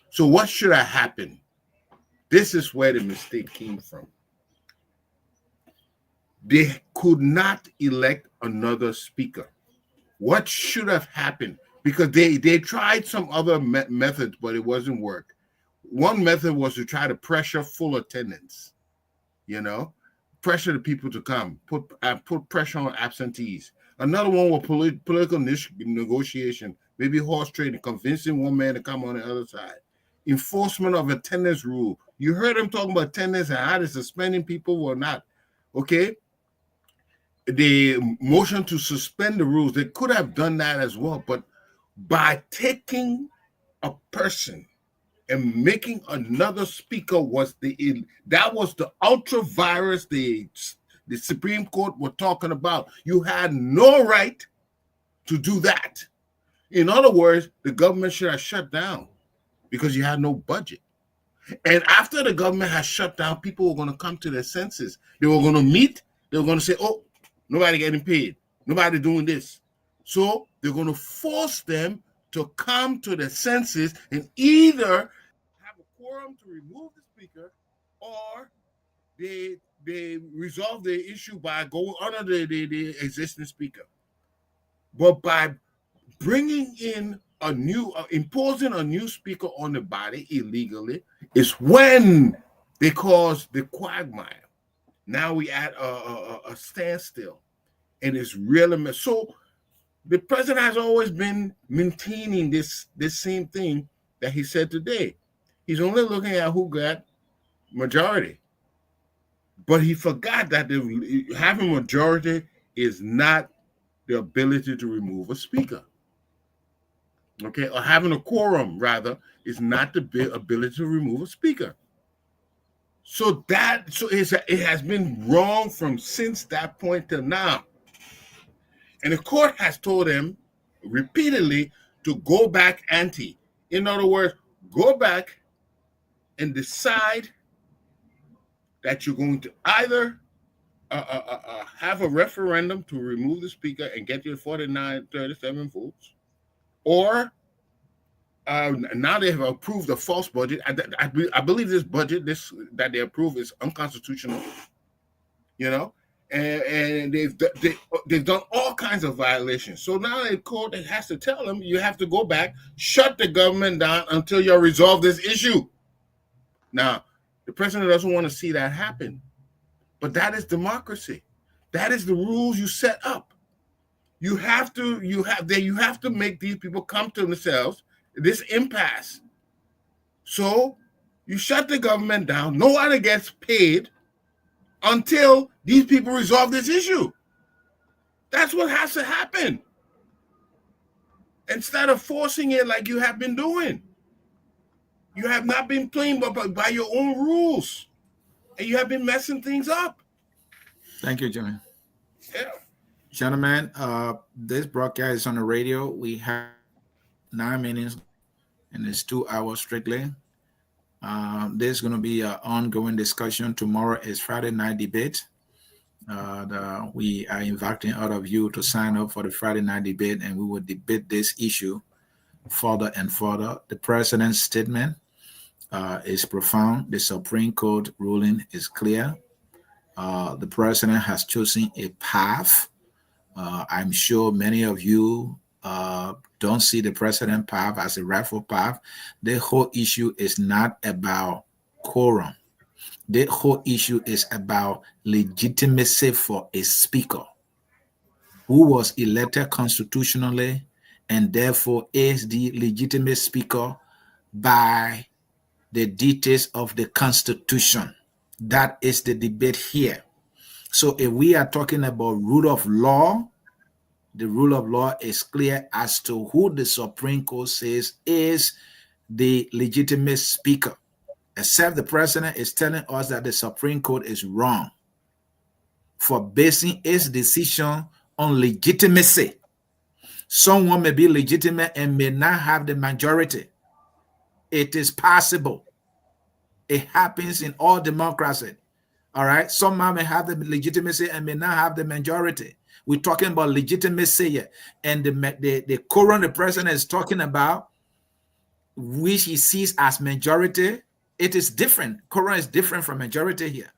So what should have happened? This is where the mistake came from. They could not elect another speaker. What should have happened? Because they tried some other methods, but it wasn't work. One method was to try to pressure full attendance, pressure the people to come, put pressure on absentees. Another one was political negotiation, maybe horse trading, convincing one man to come on the other side. Enforcement of attendance rule. You heard them talking about attendance and how they're suspending people or not. Okay. The motion to suspend the rules, they could have done that as well. But by taking a person and making another speaker that was the ultra virus the Supreme Court were talking about. You had no right to do that. In other words, the government should have shut down because you had no budget. And after the government has shut down, people were going to come to their senses. They were going to meet. They were going to say, oh, nobody getting paid. Nobody doing this. So they're going to force them to come to their senses and either have a quorum to remove the speaker or they resolve the issue by going under the existing speaker. But by bringing in imposing a new speaker on the body illegally is when they cause the quagmire. Now we add a standstill, and it's really so. The president has always been maintaining this same thing that he said today. He's only looking at who got majority, but he forgot that having majority is not the ability to remove a speaker. Okay, or having a quorum, rather, is not the ability to remove a speaker. So it has been wrong since that point till now. And the court has told him repeatedly to go back ante. In other words, go back and decide that you're going to either have a referendum to remove the speaker and get your 37 votes, or now they have approved a false budget. I believe this budget that they approved is unconstitutional, and they've done all kinds of violations. So now the court has to tell them you have to go back, shut the government down until you resolve this issue. Now, the president doesn't want to see that happen, but that is democracy. That is the rules you set up. You have to make these people come to themselves. This impasse. So you shut the government down. No one gets paid until these people resolve this issue. That's what has to happen. Instead of forcing it like you have been doing. You have not been playing by your own rules. And you have been messing things up. Thank you, Jimmy. Yeah. Gentlemen, this broadcast is on the radio. We have 9 minutes and it's 2 hours strictly. There's going to be an ongoing discussion. Tomorrow is Friday night debate. We are inviting all of you to sign up for the Friday night debate, and we will debate this issue further and further. The president's statement is profound. The Supreme Court ruling is clear. The president has chosen a path. I'm sure many of you don't see the president path as a rightful path. The whole issue is not about quorum. The whole issue is about legitimacy for a speaker who was elected constitutionally and therefore is the legitimate speaker by the details of the Constitution. That is the debate here. So if we are talking about rule of law, the rule of law is clear as to who the Supreme Court says is the legitimate speaker, except the president is telling us that the Supreme Court is wrong for basing its decision on legitimacy. Someone may be legitimate and may not have the majority. It is possible. It happens in all democracy. All right. Someone may have the legitimacy and may not have the majority. We're talking about legitimacy here. And the quorum the president is talking about, which he sees as majority, it is different. Quorum is different from majority here.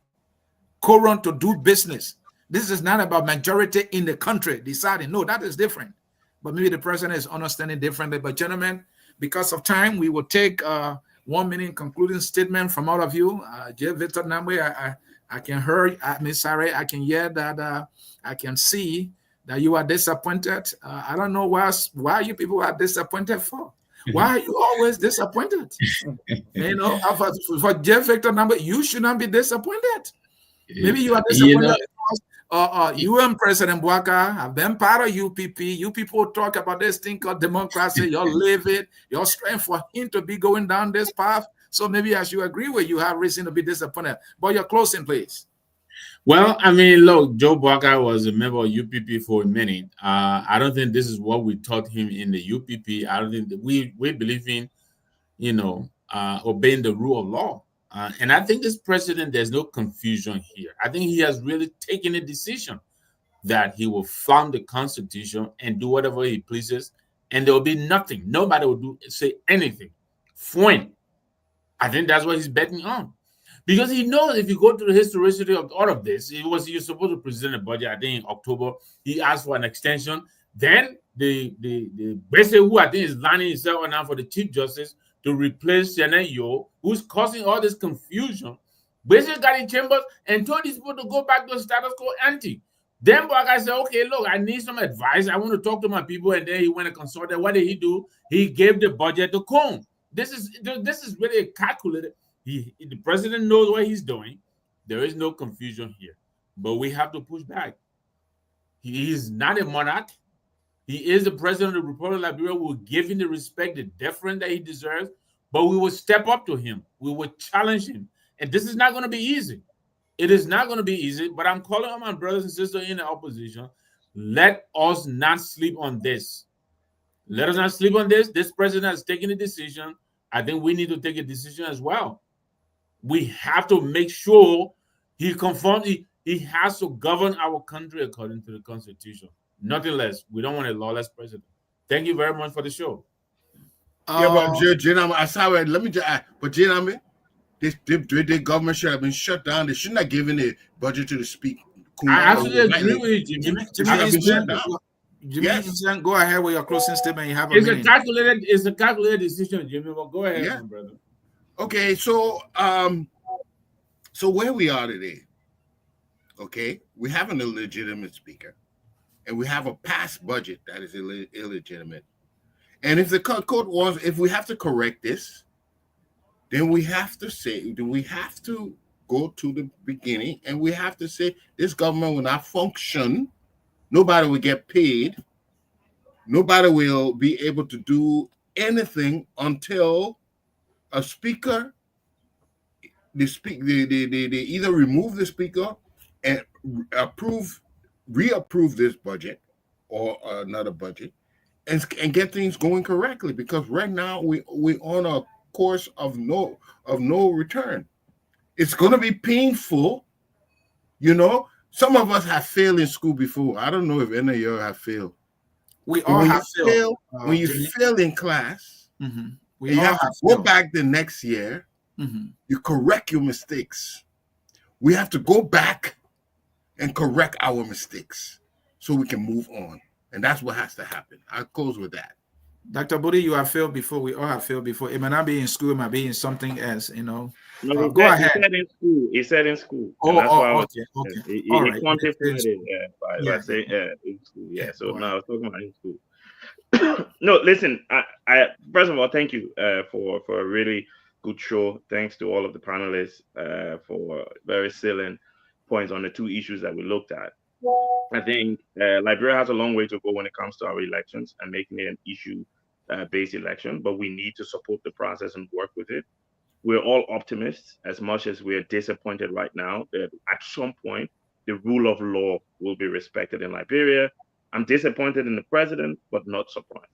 Quorum to do business. This is not about majority in the country deciding. No, that is different. But maybe the president is understanding differently. But gentlemen, because of time, we will take 1 minute concluding statement from all of you. J. Victor Nimba, I can hear, Miss Sarah, I can hear that, I can see that you are disappointed. I don't know why you people are disappointed for. Why are you always disappointed? You know, for J. Victor Nimba, you should not be disappointed. Maybe you are disappointed because you and President Bouaka have been part of UPP. You people talk about this thing called democracy. You live it. You're striving for him to be going down this path. So maybe I should agree with you, have reason to be disappointed. But you're closing, please. Well, I mean, look, Joe Bouaka was a member of UPP for a minute. I don't think this is what we taught him in the UPP. I don't think that we believe in, obeying the rule of law. And I think this president, there's no confusion here. I think he has really taken a decision that he will fund the Constitution and do whatever he pleases, and there will be nothing. Nobody will say anything. Fine. I think that's what he's betting on. Because he knows if you go to the historicity of all of this, you're supposed to present a budget, I think in October. He asked for an extension. Then the basically who I think is lining himself now for the Chief Justice to replace Senayo, who's causing all this confusion, basically got in chambers and told these people to go back to the status quo ante. Then Bouaka said, okay, look, I need some advice. I want to talk to my people. And then he went and consulted. What did he do? He gave the budget to Koon. This is really calculated. The president knows what he's doing. There is no confusion here. But we have to push back. He is not a monarch. He is the president of the Republic of Liberia. We'll give him the respect, the deference that he deserves, but we will step up to him. We will challenge him. And this is not going to be easy. It is not going to be easy, but I'm calling on my brothers and sisters in the opposition. Let us not sleep on this. Let us not sleep on this. This president has taken a decision. I think we need to take a decision as well. We have to make sure he conforms. He has to govern our country according to the Constitution. Nothing less. We don't want a lawless president. Thank you very much for the show. Yeah, but I saw it. Let me just add, but the government should have been shut down. They shouldn't have given a budget to the speaker. I absolutely agree with you, Jimmy. Jimmy, go ahead with your closing statement. You have it's a calculated decision, Jimmy. But go ahead, my brother. Okay, so where we are today, okay, we have an illegitimate speaker, and we have a past budget that is illegitimate. And if the court wants, if we have to correct this, then we have to go to the beginning, and we have to say this government will not function. Nobody will get paid. Nobody will be able to do anything until a speaker, they either remove the speaker and reapprove this budget or another budget, and get things going correctly. Because right now we're on a course of no return. It's going to be painful, Some of us have failed in school before. I don't know if any of you have failed. We all have failed. When you fail in class, we you all have to go back the next year. You correct your mistakes. We have to go back and correct our mistakes so we can move on. And that's what has to happen. I'll close with that. Dr. Budi, you have failed before. We all have failed before. It might not be in school, it might be in something else, you know. No, Go ahead. He said in school. He said in school. Oh, and that's why I was, okay. He All right. quantified it by saying in school. Yeah. So now I was talking about in school. No, listen. I first of all, thank you for a really good show. Thanks to all of the panelists for very salient points on the two issues that we looked at. I think Liberia has a long way to go when it comes to our elections and making it an issue-based election, but we need to support the process and work with it. We're all optimists as much as we're disappointed right now that at some point the rule of law will be respected in Liberia. I'm disappointed in the president, but not surprised.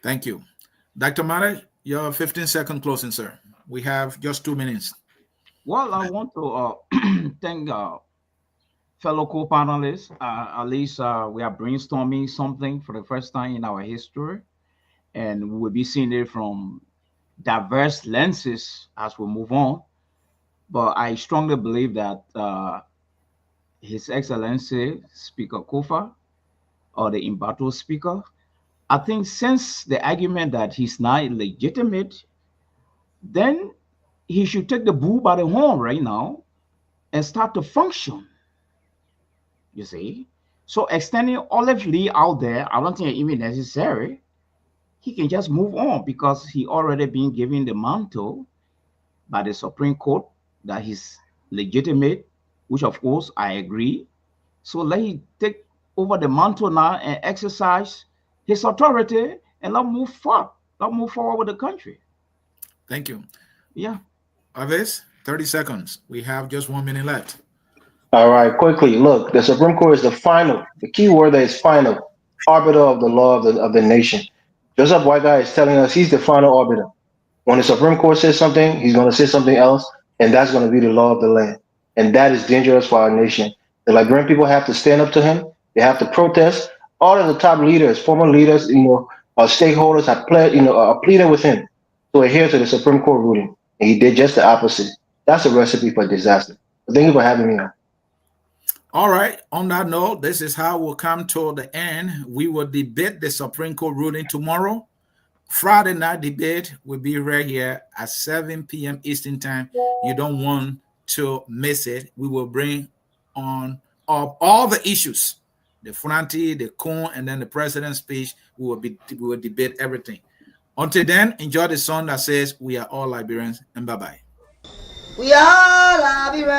Thank you. Dr. Mallay, your 15-second closing, sir. We have just 2 minutes. Well, I want to thank fellow co-panelists. At least we are brainstorming something for the first time in our history, and we will be seeing it from diverse lenses as we move on. But I strongly believe that His Excellency Speaker Koffa, or the embattled speaker, I think since the argument that he's not illegitimate, then he should take the bull by the horn right now and start to function. You see? So extending olive leaf out there, I don't think it's even necessary. He can just move on because he already been given the mantle by the Supreme Court that he's legitimate, which of course I agree. So let him take over the mantle now and exercise his authority, and let's move forward. Let's move forward with the country. Thank you. Yeah. Avis, 30 seconds. We have just 1 minute left. All right, quickly. Look, the Supreme Court is the key word there is final, arbiter of the law of the nation. Joseph White is telling us he's the final arbiter. When the Supreme Court says something, he's going to say something else, and that's going to be the law of the land. And that is dangerous for our nation. The Liberian people have to stand up to him. They have to protest. All of the top leaders, former leaders, stakeholders have pleaded with him to adhere to the Supreme Court ruling. And he did just the opposite. That's a recipe for disaster. Thank you for having me on. All right. On that note, this is how we'll come to the end. We will debate the Supreme Court ruling tomorrow. Friday night debate will be right here at 7 p.m. Eastern Time. You don't want to miss it. We will bring on all the issues, the Funanti, the Koon, and then the president's speech. We will debate everything. Until then, enjoy the song that says "We are all Liberians," and bye-bye. We are Liberians.